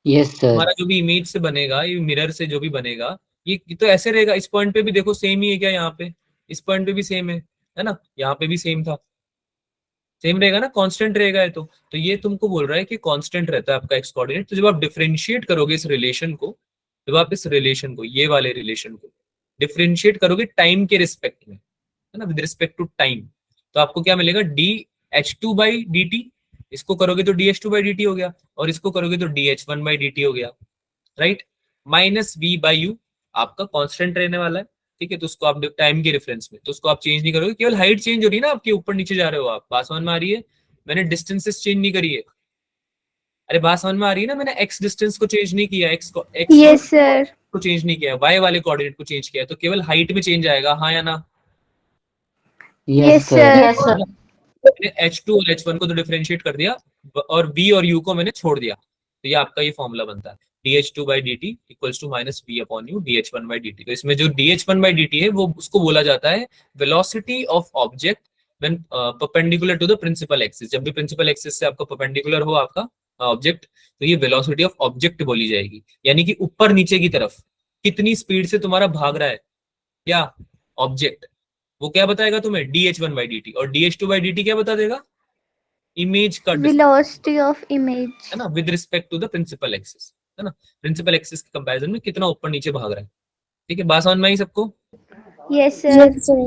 Yes, sir. हमारा जो भी इमेज से बनेगा, ये मिरर से जो भी बनेगा, ये तो ऐसे रहेगा। इस पॉइंट पे भी देखो सेम ही है क्या, यहाँ पे इस पॉइंट पे भी सेम है ना, यहाँ पे भी सेम था, सेम रहेगा ना, कांस्टेंट रहेगा ये तो ये तुमको बोल रहा है कि कांस्टेंट रहता है आपका एक्स कोऑर्डिनेट। तो जब आप डिफरेंशिएट करोगे इस रिलेशन को, जब आप इस रिलेशन को, ये वाले रिलेशन को डिफरेंशिएट करोगे टाइम के रिस्पेक्ट में, है ना, विद रिस्पेक्ट टू टाइम, तो आपको क्या मिलेगा, dh2/dt। इसको करोगे तो dh2/dt हो गया, और इसको करोगे तो dh1/dt हो गया, right. Minus v by you आपका कांस्टेंट रहने वाला है, ठीक है। तो उसको आप टाइम के रेफरेंस में, तो उसको आप चेंज नहीं करोगे, केवल हाइट चेंज हो रही है ना आपके, ऊपर नीचे जा रहे हो आप। बात समझ में आ रही है? मैंने डिस्टेंसेस चेंज नहीं करी है। अरे बात समझ में आ रही है ना, मैंने एक्स डिस्टेंस को चेंज नहीं किया, एक्स yes sir को चेंज नहीं किया, वाई वाले कोऑर्डिनेट को चेंज किया, तो केवल हाइट में चेंज आएगा, हाँ या ना। yes sir मैंने h2 और h1 को तो डिफरेंशिएट कर दिया, और v और u को मैंने छोड़ दिया, तो ये आपका ये फॉर्मूला बनता है, dh2/dt equals to minus v upon u dh1/dt। तो इसमें जो dh1/dt है वो उसको बोला जाता है velocity of object when perpendicular to the principal axis. जब भी प्रिंसिपल एक्सिस से आपका परपेंडिकुलर हो आपका ऑब्जेक्ट, तो ये वेलोसिटी ऑफ ऑब्जेक्ट बोली जाएगी, यानी कि ऊपर नीचे की तरफ कितनी स्पीड से तुम्हारा भाग रहा है क्या ऑब्जेक्ट, वो क्या बताएगा तुम्हें, dh1/dt। और dh2/dt क्या बता देगा, इमेज का distance, velocity of image है ना, with respect to the principal axis, है ना, प्रिंसिपल एक्सिस के कंपैरिजन में कितना ऊपर नीचे भाग रहा है। ठीक है, बात समझ में आई सबको? yes sir Yes, sir.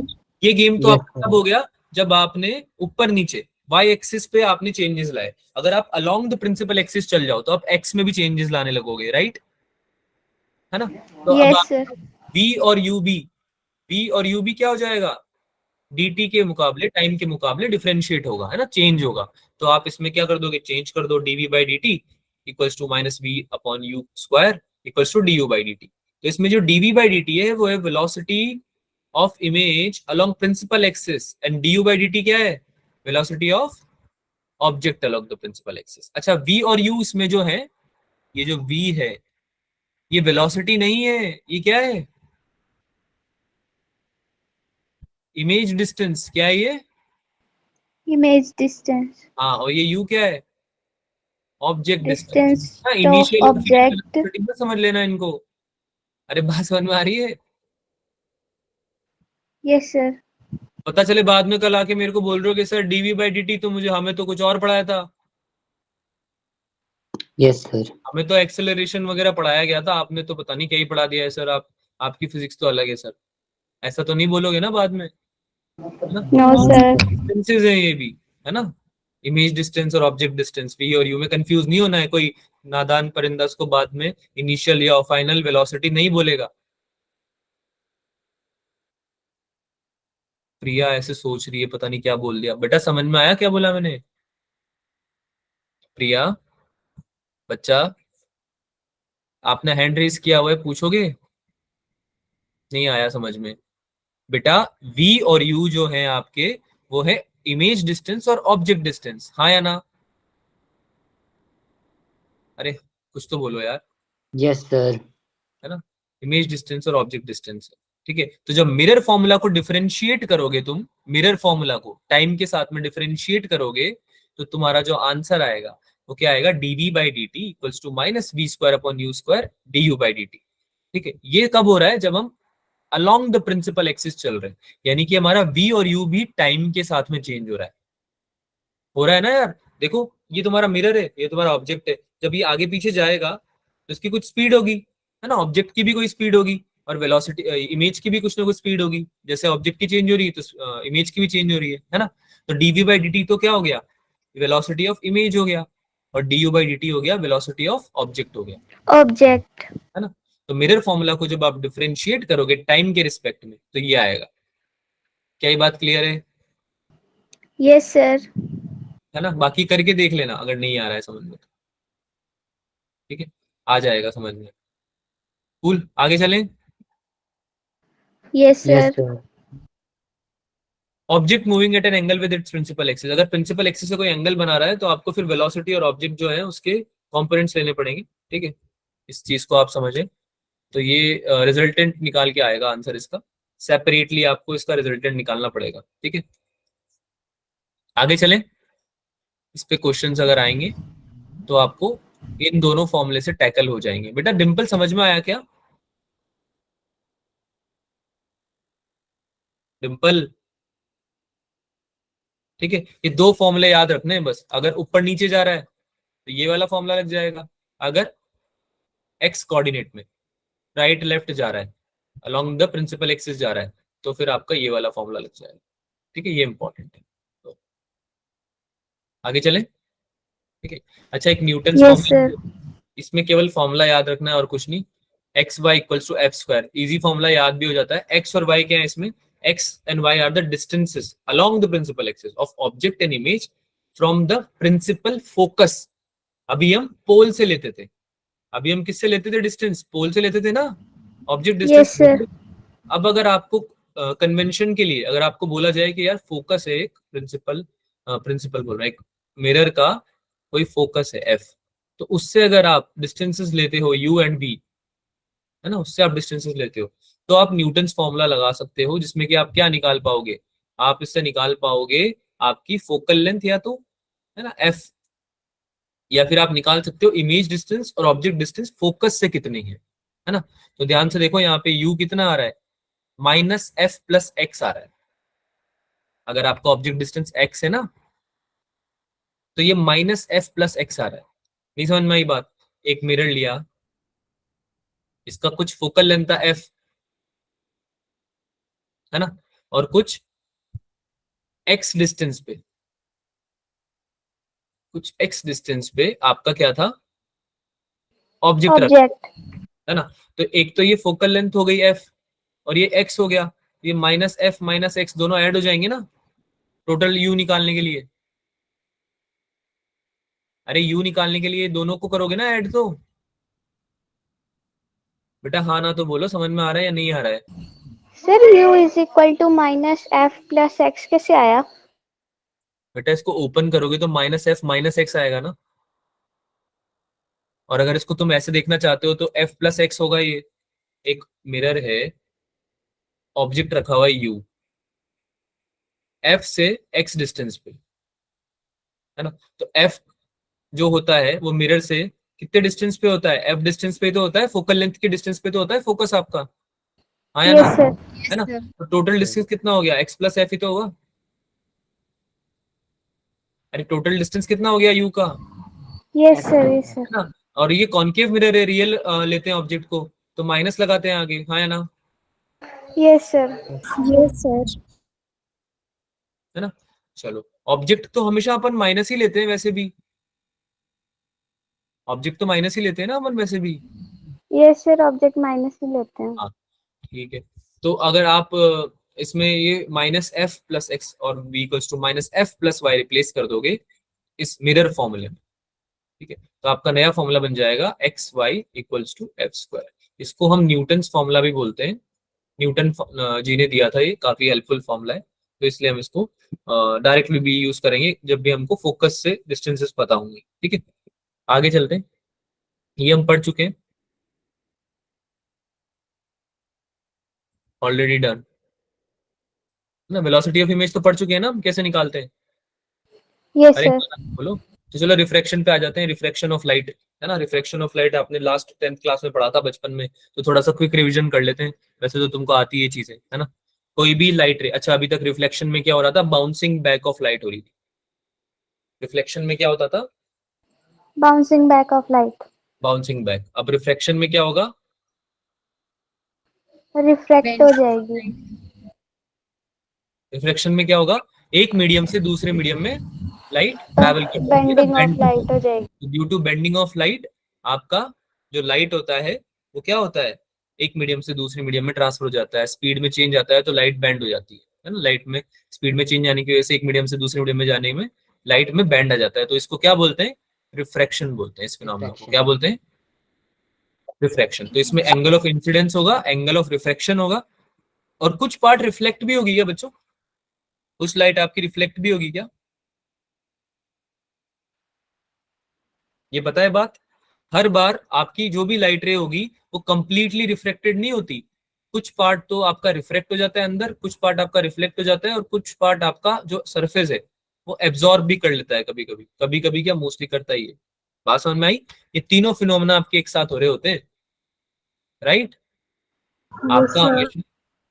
ये गेम तो Yes, आपका sir. तब हो गया जब आपने ऊपर नीचे वाई एक्सिस पे आपने चेंजेस लाए, अगर आप अलोंग द प्रिंसिपल एक्सिस चल जाओ तो आप एक्स में भी चेंजेस लाने लगोगे, राइट, है ना। तो अब Yes, sir. v और u भी क्या हो जाएगा, dt के मुकाबले, टाइम के मुकाबले डिफरेंशिएट होगा, है ना, चेंज होगा। तो आप इसमें क्या कर दोगे, चेंज कर दो, dv by dt equals to minus v upon u square equals to du by dt। तो इसमें जो dv बाई dt है वो है velocity of image along principal axis, and du by dt क्या है, velocity of object along the principal axis. अच्छा, v और u इसमें जो है, ये जो v है ये वेलोसिटी नहीं है, ये क्या है, इमेज डिस्टेंस, क्या है ये, Image distance. हाँ, और ये u क्या है, ऑब्जेक्ट डिस्टेंस। Distance हाँ, of इनिशियल और फाइनल object. वेलोसिटी में समझ लेना इनको। अरे बात समझ में आ रही है, Yes, sir. पता चले बाद में कल आके मेरे को बोल रहे हो कि सर डीवी बाई डी तो मुझे, हमें तो कुछ और पढ़ाया था, Yes, sir. हमें तो एक्सेलरेशन वगैरह पढ़ाया गया था, आपने तो पता नहीं क्या ही पढ़ा दिया है सर, आप, आपकी फिजिक्स तो अलग है सर, ऐसा तो नहीं बोलोगे ना बाद में, है ना। No, sir. डिस्टेंसेस है ये भी, है ना, इमेज डिस्टेंस और ऑब्जेक्ट डिस्टेंस, वी और यू में कंफ्यूज नहीं होना है, कोई नादान परिंदा उसको बाद में इनिशियल या फाइनल वेलोसिटी नहीं बोलेगा। प्रिया ऐसे सोच रही है, पता नहीं क्या बोल दिया, बेटा समझ में आया क्या बोला मैंने, प्रिया बच्चा, आपने हैंड रेज किया हुआ है, पूछोगे, नहीं आया समझ में, बेटा v और u जो है आपके, वो है इमेज डिस्टेंस और ऑब्जेक्ट डिस्टेंस, हाँ या ना, अरे कुछ तो बोलो यार, Yes, sir. है ना, इमेज डिस्टेंस और ऑब्जेक्ट डिस्टेंस, ठीक है। तो जब मिरर फॉर्मूला को डिफरेंशिएट करोगे तुम, मिरर फॉर्मूला को टाइम के साथ में डिफरेंशिएट करोगे, तो तुम्हारा जो आंसर आएगा वो क्या आएगा, dv by d t equals to minus v square upon u square du by d t. ठीक है, ये कब हो रहा है, जब हम अलोंग द प्रिंसिपल एक्सिस चल रहे हैं, यानी कि हमारा v और u भी टाइम के साथ में चेंज हो रहा है ना यार। देखो ये तुम्हारा मिरर है, ये तुम्हारा ऑब्जेक्ट है, जब ये आगे पीछे जाएगा तो इसकी कुछ स्पीड होगी, है ना, ऑब्जेक्ट की भी कोई स्पीड होगी, और वेलोसिटी इमेज की भी कुछ ना कुछ स्पीड होगी, जैसे ऑब्जेक्ट की चेंज हो रही है तो इमेज की भी चेंज हो रही है ना। तो dv बाई dt तो क्या हो गया, वेलोसिटी ऑफ इमेज हो गया, और du बाई dt हो गया वेलोसिटी ऑफ ऑब्जेक्ट हो गया, Object. है ना। तो मिरर फॉर्मूला को जब आप डिफरेंशिएट करोगे टाइम के रिस्पेक्ट में तो ये आएगा। क्या ये बात क्लियर Yes, sir. है ना, बाकी करके देख लेना अगर नहीं आ रहा है समझ में तो, ठीक है, आ जाएगा समझ में। कूल, आगे चलें। Yes, Yes, sir. sir. Object moving at an angle with its principal axis, अगर प्रिंसिपल एक्सिस से कोई एंगल बना रहा है तो आपको फिर वेलोसिटी और ऑब्जेक्ट जो है उसके कंपोनेंट्स लेने पड़ेंगे, ठीक है, इस चीज को आप समझें। तो ये रिजल्टेंट निकाल के आएगा आंसर इसका, सेपरेटली आपको इसका रिजल्टेंट निकालना पड़ेगा, ठीक है। आगे चलें, इस पे क्वेश्चंस अगर आएंगे तो आपको इन दोनों फॉर्मूले से टैकल हो जाएंगे। बेटा डिंपल समझ में आया क्या, डिंपल, ठीक है, ये दो फॉर्मूले याद रखने हैं बस, अगर ऊपर नीचे जा रहा है तो ये वाला फॉर्मूला लग जाएगा, अगर एक्स कोऑर्डिनेट में राइट लेफ्ट जा रहा है, अलोंग द प्रिंसिपल एक्सिस जा रहा है, तो फिर आपका ये वाला फॉर्मूला लग जाएगा, ठीक है, ये इंपॉर्टेंट है। तो आगे चलें, ठीक है। अच्छा, एक न्यूटन Yes, sir. फॉर्मूला, इसमें केवल फॉर्मूला याद रखना है और कुछ नहीं, x y equals to f square, easy formula याद भी हो जाता है। एक्स और वाई क्या है इसमें, x and y are the distances along the principal axis of object and image from the principal focus. अभी हम पोल से लेते थे, अभी हम किससे लेते थे डिस्टेंस, पोल से लेते थे ना, ऑब्जेक्ट Yes, डिस्टेंस। sir. अब अगर आपको कन्वेंशन के लिए अगर आपको बोला जाए कि यार फोकस है एक प्रिंसिपल, प्रिंसिपल बोल रहा है, एक मिरर का कोई फोकस है एफ, तो उससे अगर आप डिस्टेंसेस लेते हो यू एंड बी, है ना, उससे आप डिस्टेंसेस लेते हो, तो आप न्यूटन्स फॉर्मूला लगा सकते हो, जिसमें कि आप क्या निकाल पाओगे, आप इससे निकाल पाओगे आपकी फोकल लेंथ, या तो है ना एफ, या फिर आप निकाल सकते हो इमेज डिस्टेंस और ऑब्जेक्ट डिस्टेंस फोकस से कितनी है ना। तो ध्यान से देखो यहाँ पे u कितना आ रहा है, माइनस एफ प्लस एक्स आ रहा है, अगर आपका ऑब्जेक्ट डिस्टेंस x है ना, तो ये माइनस एफ प्लस एक्स आ रहा है। नहीं समझ में आई बात, एक मिरर लिया, इसका कुछ फोकल लेंथ था f, है ना, और कुछ x डिस्टेंस पे, कुछ x डिस्टेंस पे आपका क्या था, ऑब्जेक्ट रखा, Object. है ना। तो एक तो ये फोकल लेंथ हो गई f, और ये x हो गया, ये माइनस f माइनस x दोनों ऐड हो जाएंगे ना टोटल u निकालने के लिए। अरे u निकालने के लिए दोनों को करोगे ना ऐड, तो बेटा हाँ ना तो बोलो, समझ में आ रहा है या नहीं आ रहा है? Sir, U is equal to minus F plus X कैसे आया? बेटा इसको ओपन करोगे तो माइनस f माइनस x आएगा ना, और अगर इसको तुम ऐसे देखना चाहते हो तो f प्लस x होगा। ये एक मिरर है, ऑब्जेक्ट रखा हुआ है u, f से x डिस्टेंस पे, है ना। तो f जो होता है वो मिरर से कितने डिस्टेंस पे होता है, f डिस्टेंस पे तो होता है, फोकल लेंथ के डिस्टेंस पे तो होता है फोकस आपका, हाँ या ना, Yes, sir. है ना। तो टोटल डिस्टेंस कितना हो गया, x प्लस f ही तो होगा। अरे टोटल डिस्टेंस कितना हो गया u का, Yes, sir. Yes, sir. है ना। और ये कॉन्केव मिरर है, रियल लेते हैं ऑब्जेक्ट को तो माइनस लगाते हैं आगे, हाँ या ना, Yes, sir. Yes, sir. है ना। चलो ऑब्जेक्ट तो हमेशा अपन माइनस ही लेते हैं वैसे भी, ऑब्जेक्ट तो माइनस ही लेते हैं ना अपन वैसे भी। Yes, sir. Object minus ही लेते हैं. हाँ ठीक है। तो अगर आप इसमें ये माइनस एफ प्लस एक्स और v equals to minus f plus y replace कर दोगे इस मिरर फॉर्मूले में, ठीक है, तो आपका नया फॉर्मूला बन जाएगा x y equals to f square. इसको हम न्यूटन्स फॉर्मूला भी बोलते हैं, न्यूटन जी ने दिया था, ये काफी हेल्पफुल फॉर्मूला है, तो इसलिए हम इसको डायरेक्टली भी यूज करेंगे जब भी हमको फोकस से डिस्टेंसेस पता होंगे, ठीक है। आगे चलते हैं, ये हम पढ़ चुके हैं ऑलरेडी, डन ना। वेलोसिटी ऑफ इमेज तो पढ़ चुके हैं ना हम, कैसे निकालते हैं। Yes, अरे sir. बोलो। तो चलो रिफ्रैक्शन पे आ जाते हैं, रिफ्रैक्शन ऑफ लाइट, है ना। रिफ्रैक्शन ऑफ लाइट आपने लास्ट 10th क्लास में पढ़ा था बचपन में, तो थोड़ा सा क्विक रिवीजन कर लेते हैं, वैसे तो तुमको आती है चीजें, है ना। कोई भी लाइट रे, अच्छा अभी तक रिफ्लेक्शन में क्या हो रहा था, बाउंसिंग बैक ऑफ लाइट हो रही थी। रिफ्लेक्शन में क्या होता था, Bouncing back of light. Bouncing back. अब रिफ्रैक्शन में क्या होगा, Refract हो जाएगी. रिफ्लेक्शन में क्या होगा, एक मीडियम से दूसरे मीडियम में लाइट ट्रैवल करती है ना, Bending of बेंड light हो जाएगी. Due to bending of light. आपका जो लाइट होता है वो क्या होता है, एक मीडियम से दूसरे मीडियम में ट्रांसफर हो जाता है, स्पीड में चेंज आता है तो लाइट बेंड हो जाती है ना। लाइट में स्पीड में चेंज आने की वजह से एक मीडियम से दूसरे मीडियम में जाने में लाइट में बेंड आ जाता है, तो इसको क्या बोलते हैं, रिफ्रैक्शन बोलते हैं। इस फिनोमेना को क्या बोलते हैं, रिफ्रैक्शन। तो इसमें एंगल ऑफ इंसिडेंस होगा, एंगल ऑफ रिफ्रैक्शन होगा, और कुछ पार्ट रिफ्लेक्ट भी होगी क्या बच्चों, कुछ लाइट आपकी रिफ्लेक्ट भी होगी क्या, ये पता है बात। हर बार आपकी जो भी लाइट रे होगी वो कंप्लीटली रिफ्लेक्टेड नहीं होती, कुछ पार्ट तो आपका रिफ्लेक्ट हो जाता है अंदर, कुछ पार्ट आपका रिफ्लेक्ट हो जाता है, और कुछ पार्ट आपका जो सरफेस है वो एब्जॉर्ब भी कर लेता है, कभी कभी, कभी कभी क्या मोस्टली करता ही है। बात समझ में आई। ये तीनों फिनोमेना आपके एक साथ हो रहे होते हैं, राइट। Yes, आपका sir. हमेशा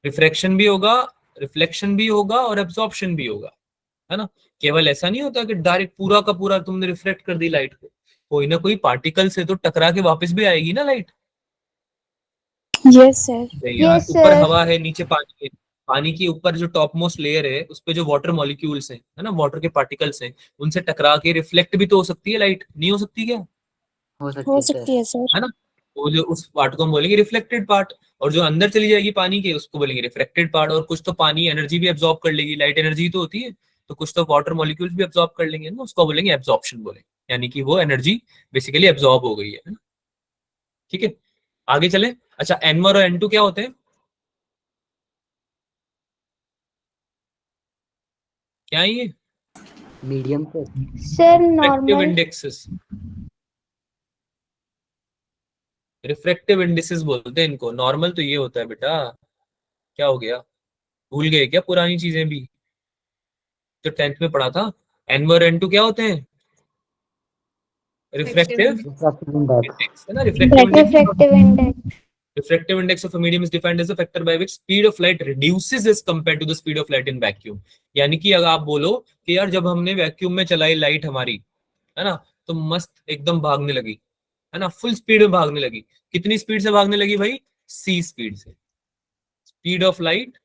रिफ्रैक्शन भी होगा, रिफ्लेक्शन भी होगा, और एब्जॉर्प्शन भी होगा, है ना। केवल ऐसा नहीं होता कि डायरेक्ट पूरा का पूरा तुमने रिफ्लेक्ट कर दी लाइट को, कोई ना कोई पार्टिकल से तो टकरा के वापस भी आएगी ना लाइट। Yes, sir. यार Yes, ऊपर sir. हवा है, नीचे पानी है, पानी के ऊपर जो टॉप मोस्ट लेयर है उस पे जो वाटर मॉलिक्यूल्स हैं, है ना, वाटर के पार्टिकल्स हैं, उनसे टकरा के रिफ्लेक्ट भी तो हो सकती है लाइट, नहीं हो सकती क्या, हो हो सकती है सकती है सर. है ना। वो जो उस पार्ट को हम बोलेंगे रिफ्लेक्टेड पार्ट, और जो अंदर चली जाएगी पानी के उसको बोलेंगे रिफ्रेक्टेड पार्ट। और कुछ तो पानी एनर्जी भी एब्जॉर्ब कर लेगी, लाइट एनर्जी तो होती है, तो कुछ तो वाटर मॉलिक्यूल्स भी एब्जॉर्ब कर लेंगे ना, उसको बोलेंगे एब्जॉर्प्शन बोलेंगे, यानी कि वो एनर्जी बेसिकली एब्जॉर्ब हो गई है ना। ठीक है, आगे चले। अच्छा N1 और N2 क्या होते हैं, क्या है ये, मीडियम से। Sir, refractive normal. Indexes, refractive indices बोलते हैं इनको। नॉर्मल तो ये होता है बेटा, क्या हो गया, भूल गए क्या पुरानी चीजें भी जो 10th में पढ़ा था। N1 और N2 क्या होते हैं, रिफ्रैक्टिव रिफ्रैक्टिव इंडेक्स। इंडेक्स, है ना। Refractive index, Refractive index. refractive index of a medium is defined as a factor by which speed of light reduces as compared to the speed of light in vacuum। यानी कि अगर आप बोलो कि यार जब हमने वैक्यूम में चलाई लाइट हमारी, है ना, तो मस्त एकदम भागने लगी, है ना, फुल स्पीड में भागने लगी। कितनी स्पीड से भागने लगी भाई, c स्पीड से, speed of light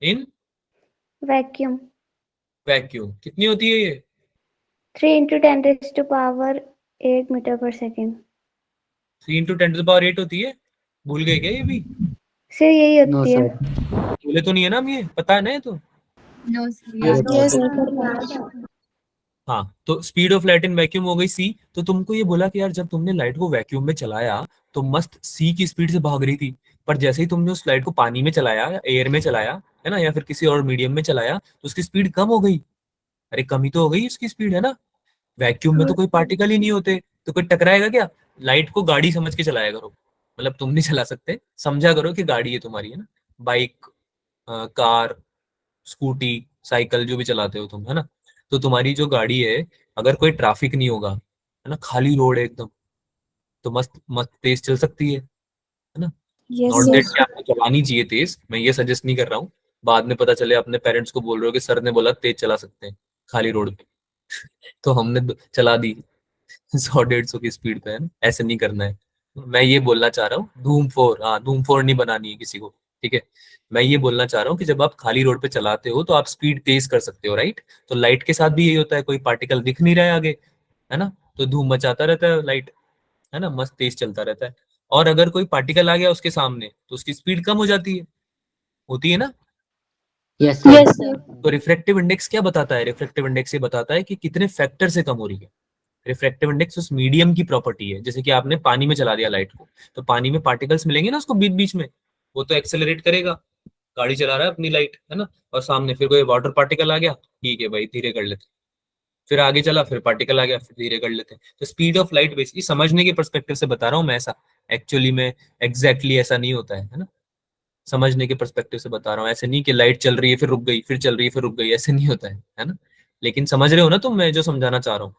in Vacuum. Vacuum कितनी होती है ये? 3 into 10 raised to power 8 meter per second. 3 into 10⁸ होती है, भूल गए क्या ये भी? सर यही नो होती है। सर। भूले तो नहीं है ना हम, ये पता है ना ये तो? Yes, sir. हाँ, तो speed of light in vacuum हो गई सी। तो तुमको ये बोला कि यार जब तुमने लाइट को वैक्यूम में चलाया तो मस्त सी की स्पीड से भाग रही थी, पर जैसे ही तुमने उस लाइट को पानी में चलाया या एयर में चलाया, है ना, या फिर किसी और मीडियम में चलाया, तो उसकी स्पीड कम हो गई। अरे कमी तो हो गई उसकी स्पीड, है ना? वैक्यूम में तो कोई पार्टिकल ही नहीं होते, तो कोई टकराएगा क्या? लाइट को गाड़ी समझ के चलाया करो, मतलब तुम नहीं चला सकते, समझा करो कि गाड़ी है तुम्हारी, है ना? बाइक, कार, स्कूटी, साइकिल जो भी चलाते हो तुम, है ना? तो तुम्हारी जो गाड़ी है, अगर कोई ट्रैफिक नहीं होगा, है ना, खाली रोड है एकदम, तो मस्त मस्त तेज चल सकती है ना? Yes, not sir. दैट कि आपको चलानी चाहिए तेज, मैं ये सजेस्ट नहीं कर रहा हूँ। बाद में पता चले अपने पेरेंट्स को बोल रहे हो कि सर ने बोला तेज चला सकते हैं खाली रोड पे, तो हमने चला दी 100-150 की स्पीड पे, है ना? ऐसे नहीं करना है। मैं ये बोलना चाह रहा हूँ, धूम 4, हाँ धूम 4 नहीं बनानी है किसी को, ठीक है? मैं ये बोलना चाह रहा हूँ कि जब आप खाली रोड पे चलाते हो तो आप स्पीड तेज कर सकते हो, राइट? तो लाइट के साथ भी यही होता है, कोई पार्टिकल दिख नहीं रहा है आगे, है ना, तो धूम मचाता रहता है लाइट, है ना, मस्त तेज चलता रहता है। और अगर कोई पार्टिकल आ गया उसके सामने तो उसकी स्पीड कम हो जाती है, होती है ना? Yes sir. Yes, sir. तो रिफ्रैक्टिव इंडेक्स क्या बताता है? रिफ्रैक्टिव इंडेक्स ये बताता है कि कितने फैक्टर से कम हो रही है। रिफ्रैक्टिव इंडेक्स उस मीडियम की प्रॉपर्टी है। जैसे कि आपने पानी में चला दिया लाइट को, तो पानी में पार्टिकल्स मिलेंगे ना उसको बीच बीच में, वो तो एक्सेलरेट करेगा, गाड़ी चला रहा है अपनी लाइट, है ना, और सामने फिर कोई वाटर पार्टिकल आ गया, ठीक है भाई धीरे कर लेते, फिर आगे चला, फिर पार्टिकल आ गया, फिर धीरे कर लेते हैं। तो स्पीड ऑफ लाइट बेसिकली समझने के पर्सपेक्टिव से बता रहा हूँ मैं, ऐसा एक्चुअली में एग्जैक्टली ऐसा नहीं होता है ना? समझने के पर्सपेक्टिव से बता रहा हूँ, ऐसे नहीं कि लाइट चल रही है फिर रुक गई, फिर चल रही है फिर रुक गई, ऐसे नहीं होता है ना? लेकिन समझ रहे हो ना तुम मैं जो समझाना चाह रहा हूँ,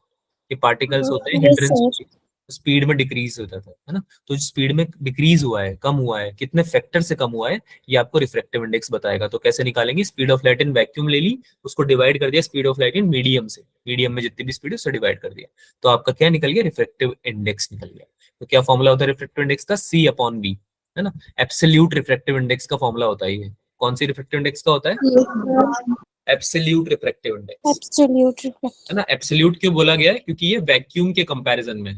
कि पार्टिकल्स होते हैं Yes, हिंड्रेंस, sir. स्पीड में डिक्रीज होता था, है ना? तो स्पीड में डिक्रीज हुआ है, कम हुआ है, कितने फैक्टर से कम हुआ है, ये आपको रिफ्रैक्टिव इंडेक्स बताएगा। तो कैसे निकालेंगे? Speed of light in vacuum ले ली, उसको डिवाइड कर दिया speed of light in medium से, मीडियम में जितनी भी स्पीड है उससे डिवाइड कर दिया, तो आपका क्या निकल गया? रिफ्रैक्टिव इंडेक्स निकल गया। तो क्या फॉर्मूला होता है रिफ्रैक्टिव इंडेक्स का? C/V, है ना? एब्सोल्यूट रिफ्रैक्टिव इंडेक्स का फॉर्मूला होता है ये। कौन सी रिफ्रैक्टिव इंडेक्स का होता है? Yes, sir. Absolute refractive index, Absolute है reflection. ना? एब्सोल्यूट क्यों बोला गया है? क्योंकि ये वैक्यूम के कंपैरिजन में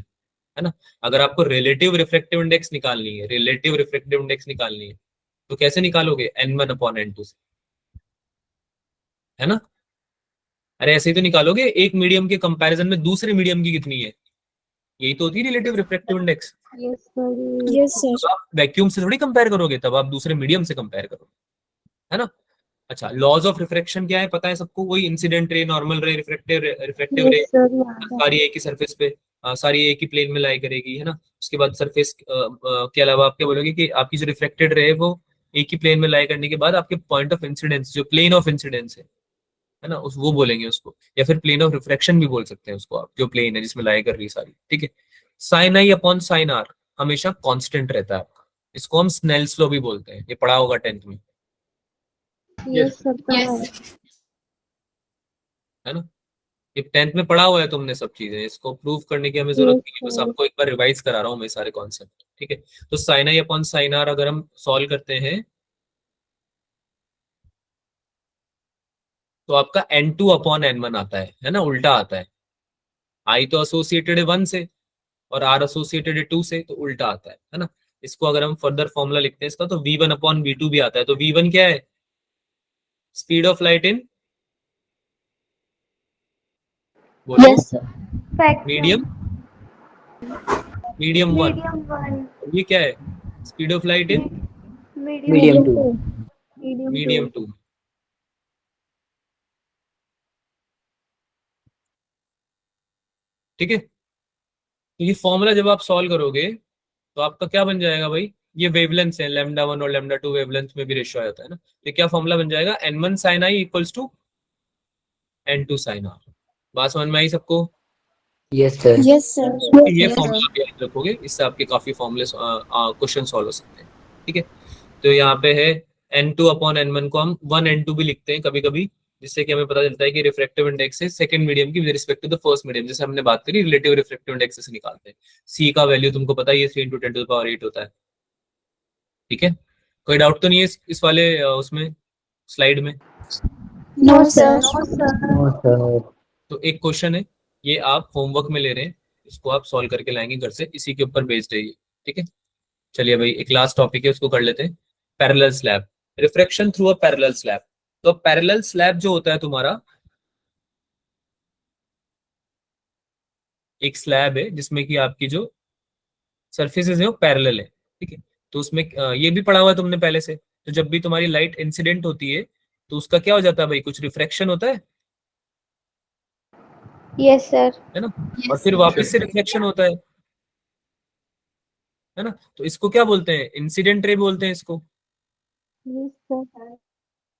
है ना? अगर आपको रिलेटिव रिफ्रैक्टिव इंडेक्स निकालनी है, रिलेटिव रिफ्रैक्टिव इंडेक्स निकालनी है, तो कैसे निकालोगे? N1/N2 से, है ना? अरे ऐसे ही तो निकालोगे, एक मीडियम के कंपैरिजन में दूसरे मीडियम की कितनी है, यही तो होती है relative refractive index. Yes sir. Yes, sir. तब आप वैक्यूम से थोड़ी कंपेयर करोगे, तब आप दूसरे मीडियम से कंपेयर करोगे, है ना? अच्छा, लॉज ऑफ रिफ्रैक्शन क्या है पता है सबको? वही इंसिडेंट रे, नॉर्मल रे, रिफ्रैक्टिव रे, यस सर याद है। सारी एक ही सरफेस पे, सारी एक ही प्लेन में लाई करेगी, है ना? उसके बाद सरफेस के अलावा आप क्या बोलोगे कि आपकी जो रिफ्लेक्टेड रे है वो एक ही प्लेन में लाई करने के बाद आपके पॉइंट ऑफ इंसिडेंस, जो प्लेन ऑफ इंसिडेंस है ना, उस वो बोलेंगे उसको, या फिर प्लेन ऑफ रिफ्रैक्शन भी बोल सकते हैं उसको आप, जो प्लेन है जिसमें लाई कर रही है सारी, ठीक है? Sine i upon sine r हमेशा कांस्टेंट रहता है आपका, इसको हम स्नेल्स लॉ भी बोलते हैं, ये पढ़ा होगा 10th में, यस सर पढ़ा है। है ना? ये 10th में पढ़ा हुआ है तुमने सब चीजें, इसको प्रूव करने की हमें जरूरत यस नहीं है, बस सर। आपको एक बार रिवाइज करा रहा हूँ मैं सारे कॉन्सेप्ट, ठीक है? तो sine i upon sine r अगर हम सॉल्व करते हैं तो आपका N2/N1 आता है ना? उल्टा आता है, आई तो एसोसिएटेड है 1 से और आर एसोसिएटेड है 2 से, तो उल्टा आता है ना? इसको अगर हम फर्दर फॉर्मूला लिखते हैं इसका, तो V1/V2 भी आता है। तो V1 क्या है? स्पीड ऑफ लाइट इन, बोलो, Yes, sir. Medium, vacuum medium 1। Medium 1 ये क्या है? Speed of light in medium medium Medium 2। 2. Medium medium 2, ठीक है? तो ये फॉर्मूला जब आप सॉल्व करोगे तो आपका क्या बन जाएगा भाई? ये वेवलेंथ है, λ1 और λ2 वेवलेंथ में भी रेशियो आ जाता है ना, तो क्या फॉर्मूला बन जाएगा? N1 sin i equals to N2 sin r। बात समझ में आई सबको? Yes sir. Yes, sir. ये फॉर्मूला भी याद रखोगे, इससे आपके काफी फॉर्मूले क्वेश्चन सॉल्व हो सकते हैं, ठीक है? तो यहाँ पे है N2/N1 को हम 1N2 भी लिखते हैं कभी कभी, जिससे कि हमें पता चलता है कि रिफ्रैक्टिव इंडेक्स है सेकंड मीडियम की with respect to the first medium, जैसे हमने बात करी रिलेटिव रिफ्रैक्टिव इंडेक्स से निकालते हैं। सी का वैल्यू तुमको पता है, ये 3 × 10⁸ होता है, ठीक है? कोई डाउट तो नहीं है इस वाले उसमें स्लाइड में? No, sir. No, sir. तो एक क्वेश्चन है, ये आप होमवर्क में ले रहे हैं, इसको आप सॉल्व करके लाएंगे घर से, इसी के ऊपर बेस्ड है ये। ठीक है, चलिए भाई एक लास्ट टॉपिक है उसको कर लेते हैं। Parallel slab, refraction through a parallel slab. तो पैरेलल स्लैब जो होता है तुम्हारा, एक स्लैब है जिसमें कि आपकी जो सर्फेसेस है वो पैरेलल है। ठीक है, तो उसमें ये भी पढ़ा हुआ है तुमने पहले से। तो जब भी तुम्हारी लाइट इंसिडेंट होती है तो उसका क्या हो जाता है भाई, कुछ रिफ्रैक्शन होता Yes, sir. है ना, और Yes, फिर sir. वापस से रिफ्लेक्शन होता है ना। तो इसको क्या बोलते हैं, इंसिडेंट रे बोलते हैं इसको। Yes, sir.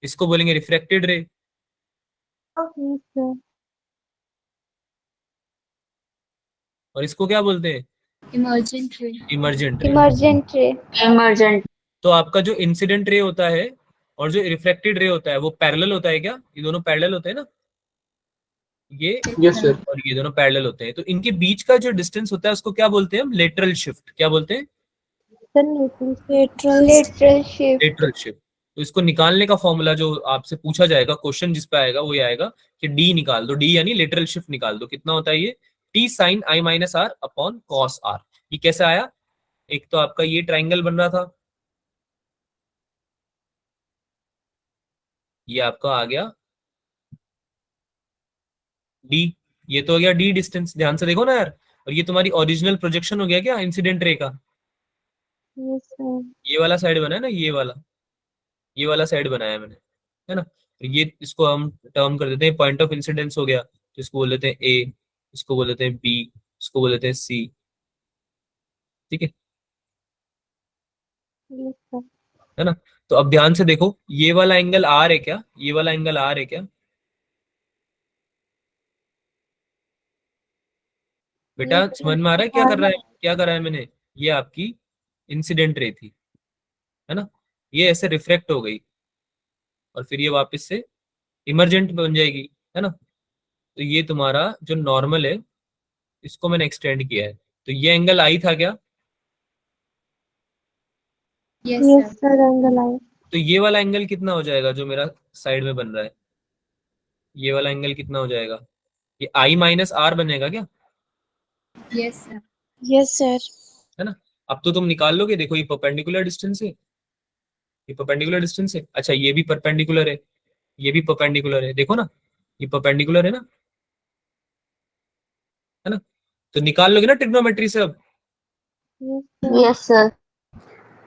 इसको बोलेंगे रिफ्रैक्टेड रे। Yes, sir. और इसको क्या बोलते हैं, Emergent ray. इमर्जेंट रे। Emergent ray. Emergent. तो आपका जो इंसिडेंट रे होता है और जो रिफ्लेक्टेड रे होता है वो पैरेलल होता है क्या, ये दोनों पैरेलल होते हैं ना, ये Yes, sir. और ये दोनों पैरेलल होते हैं। तो इनके बीच का जो डिस्टेंस होता है उसको क्या बोलते हैं हम, लेटरल शिफ्ट। क्या बोलते हैं, Sir, lateral. Lateral shift. Lateral shift. तो इसको निकालने का फॉर्मूला जो आपसे पूछा जाएगा, क्वेश्चन जिस पे आएगा वो ये आएगा कि डी निकाल दो, डी यानी लेटरल शिफ्ट निकाल दो। कितना होता है ये, t sine i minus r upon cos r. ये कैसे आया, एक तो आपका ये ट्राइंगल बन रहा था, ये आपका आ गया डी, ये तो हो गया डी डिस्टेंस, ध्यान से देखो ना यार। और ये तुम्हारी ओरिजिनल प्रोजेक्शन हो गया क्या इंसिडेंट रे का, Yes, sir. ये वाला साइड बना है ना, ये वाला साइड बनाया है मैंने, है ना। तो ये इसको हम टर्म कर देते हैं पॉइंट ऑफ इंसिडेंस हो गया, तो इसको बोल देते हैं ए, इसको बोल देते हैं बी, इसको बोल देते हैं सी। ठीक है Yes, sir. है ना। तो अब ध्यान से देखो, ये वाला एंगल आर है क्या, ये वाला एंगल आर है क्या बेटा, Yes, sir. समझ में आ रहा है क्या कर रहा है, क्या करा है मैंने, ये आपकी इंसिडेंट रे थी, है ना, ये ऐसे रिफ्लेक्ट हो गई और फिर ये वापस से इमरजेंट बन जाएगी, है ना। तो ये तुम्हारा जो नॉर्मल है इसको मैंने एक्सटेंड किया है, तो ये एंगल आई था क्या, Yes, Yes, sir. sir. Angle I. तो ये वाला एंगल कितना हो जाएगा जो मेरा साइड में बन रहा है, ये वाला एंगल कितना हो जाएगा, ये आई माइनस आर बनेगा क्या, Yes, sir. Yes, sir. है ना। अब तो तुम निकाल लोगे, देखो ये परपेंडिकुलर डिस्टेंस है, ये परपेंडिकुलर डिस्टेंस है, अच्छा ये भी परपेंडिकुलर है, ये भी परपेंडिकुलर है, देखो ना ये परपेंडिकुलर है ना, है ना। तो निकाल लोगे ना ट्रिग्नोमेट्री से। अब Yes, sir. Yes, sir.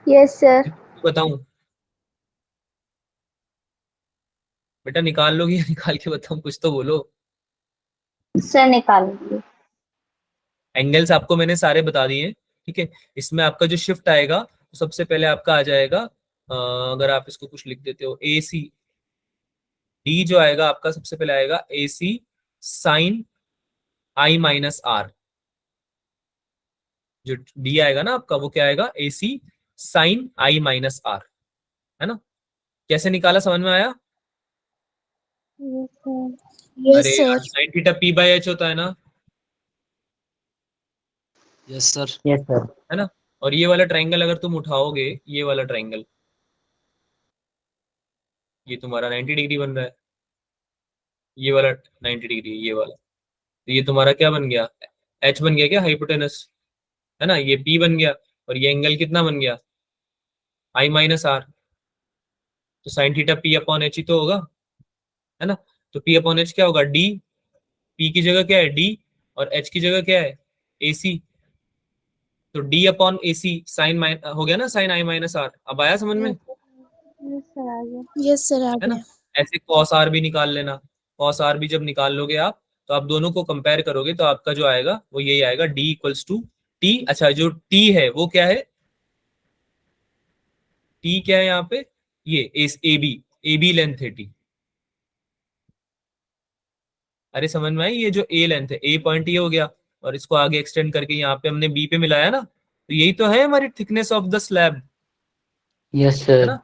Yes, sir. बताऊं बेटा, निकाल लोगे या निकाल के बताऊं, कुछ तो बोलो। Sir, निकालिए. एंगल्स आपको मैंने सारे बता दिए हैं, ठीक है। इसमें आपका जो शिफ्ट आएगा तो सबसे पहले आपका आ जाएगा, अगर आप इसको कुछ लिख देते हो ए सी, डी जो आएगा आपका सबसे पहले आएगा ए सी साइन आई माइनस आर। जो डी आएगा ना आपका वो क्या आएगा, ए सी साइन आई माइनस आर, है ना। कैसे निकाला, समझ में आया। Yes, sir. अरे यार sign theta P by H होता है ना, यस सर। Yes, sir. है ना। और ये वाला ट्राइंगल अगर तुम उठाओगे, ये वाला ट्राइंगल, ये तुम्हारा 90 डिग्री बन रहा है, ये वाला 90 डिग्री, ये वाला, तो ये तुम्हारा क्या बन गया, एच बन गया क्या, हाइपोटेनस, है ना। ये पी बन गया और ये एंगल कितना बन गया, आई माइनस आर। तो sine theta P upon H ही तो होगा, है ना। तो पी अपॉन एच क्या होगा, डी, पी की जगह क्या है डी और एच की जगह क्या है ए सी। तो डी अपॉन ए सी साइन हो गया ना, साइन आई माइनस आर। अब आया समझ में, Yes, sir. आ गया. Yes, sir. आ है ना। गया. ऐसे कॉस आर भी निकाल लेना, कॉस आर भी जब निकाल लोगे आप तो आप दोनों को कंपेयर करोगे तो आपका जो आएगा वो यही आएगा, डी इक्वल्स टू टी। अच्छा जो टी है वो क्या है, टी क्या है यहाँ पे, ये ए बी लेंथ है टी। अरे समझ में आई, ये जो ए लेंथ है, ए पॉइंट ये हो गया और इसको आगे एक्सटेंड करके यहाँ पे हमने बी पे मिलाया ना, तो यही तो है हमारी thickness of the slab, Yes, है sir. ना।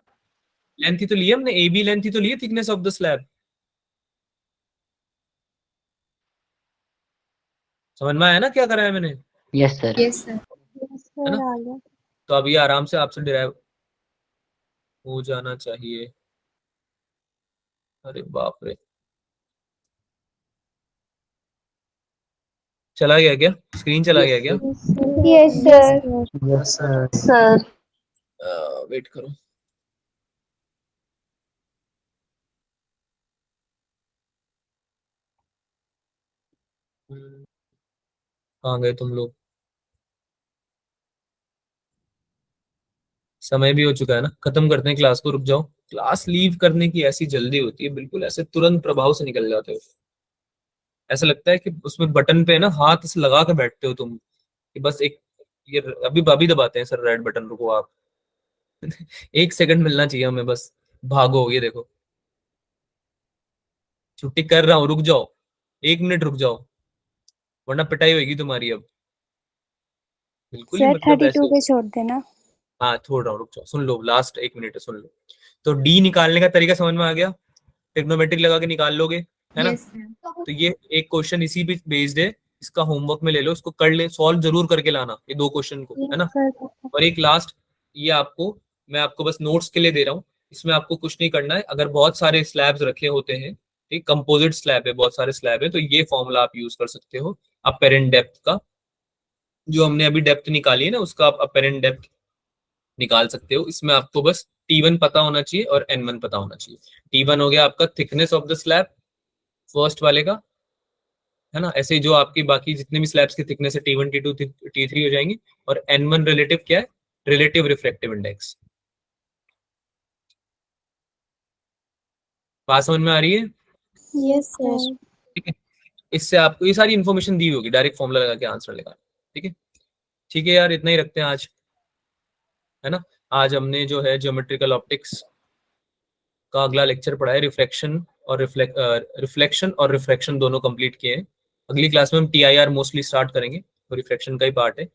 लेंथ ही तो ली हमने, ए बी लेंथ ही तो ली थिकनेस ऑफ द स्लैब। समझ में आया ना क्या करा है मैंने, Yes, sir. Yes, sir. Yes, है sir. ना। आ गया. तो अब ये आराम से आपसे डिराइव हो जाना चाहिए। अरे बाप रे, चला गया क्या? स्क्रीन चला गया क्या? Yes, sir. Yes, sir. Sir wait करो। कहाँ गए तुम लोग? समय भी हो चुका है ना, खत्म करते हैं क्लास को। रुक जाओ, क्लास लीव करने की ऐसी जल्दी होती है, बिल्कुल ऐसे तुरंत प्रभाव से निकल जाते हो। ऐसा लगता है कि उसमें बटन पे ना हाथ से लगा के बैठते हो तुम, कि बस एक, ये अभी अभी दबाते हैं सर रेड बटन, रुको आप। 1 सेकंड मिलना चाहिए हमें बस। भागो, ये देखो छुट्टी कर रहा हूँ, रुक जाओ, 1 मिनट रुक जाओ, वरना पिटाई होगी तुम्हारी अब। बिल्कुल ही सर मतलब 32 ऐसे। पे छोड़ देना। हाँ छोड़ रहा हूँ, रुक जाओ, सुन लो, लास्ट 1 मिनट है, सुन लो। तो डी निकालने का तरीका समझ में आ गया? ट्रिग्नोमेट्री लगा के निकाल लोगे, है ना? Yes, sir. तो ये एक क्वेश्चन इसी पे बेस्ड है, इसका होमवर्क में ले लो, इसको कर ले, सॉल्व जरूर करके लाना ये 2 क्वेश्चन को, है ना? और एक लास्ट, ये आपको, मैं आपको बस नोट्स के लिए दे रहा हूँ, इसमें आपको कुछ नहीं करना है। अगर बहुत सारे स्लैब्स रखे होते हैं, ठीक, कंपोजिट स्लैब है, बहुत सारे स्लैब है, तो ये फॉर्मूला आप यूज कर सकते हो अपेरेंट डेप्थ का। जो हमने अभी डेप्थ निकाली है ना, उसका आप अपेरेंट डेप्थ निकाल सकते हो। इसमें आपको बस T1 पता होना चाहिए और N1 पता होना चाहिए। T1 हो गया आपका thickness of the slab, first वाले का, है ना? ऐसे ही जो आपकी बाकी जितने भी स्लैब्स की थिकनेस है, T1 T2 T3 हो जाएंगी। और N1 रिलेटिव क्या है? Relative refractive index. बात समझ में आ रही है? Yes, sir. ठीक है, इससे आपको ये सारी इन्फॉर्मेशन दी होगी, डायरेक्ट फॉर्मूला लगा के आंसर लगा। ठीक है, ठीक है यार, इतना ही रखते हैं आज, है ना? आज हमने जो है ज्योमेट्रिकल ऑप्टिक्स का अगला लेक्चर पढ़ा है, रिफ्लेक्शन और रिफ्रैक्शन दोनों कंप्लीट किए हैं। अगली क्लास में हम TIR मोस्टली स्टार्ट करेंगे, तो रिफ्रैक्शन का ही पार्ट है,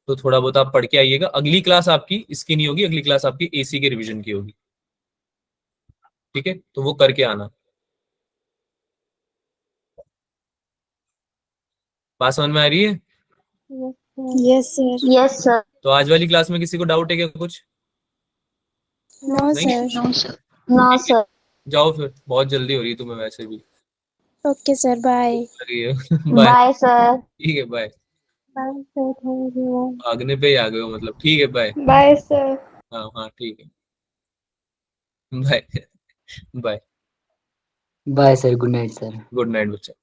तो थोड़ा बहुत आप पढ़ के आइएगा। अगली क्लास आपकी इसकी नहीं होगी, अगली क्लास आपकी AC के रिवीजन की होगी। ठीक है, तो वो करके आना। बात समझ में आ रही है? Yes, sir. यस सर तो आज वाली क्लास में किसी को डाउट है क्या कुछ? No, नहीं? sir. नो सर जाओ फिर, बहुत जल्दी हो रही है तुम्हें वैसे भी, Okay, sir. Bye. लगी है। बाय। बाय सर ठीक है, बाय। Thank you. भागने पे ही आ गए हो मतलब, ठीक है, बाय। Bye, sir. हाँ हाँ ठीक है, bye. Bye. Bye, sir. Good night, sir. Good night बच्चा।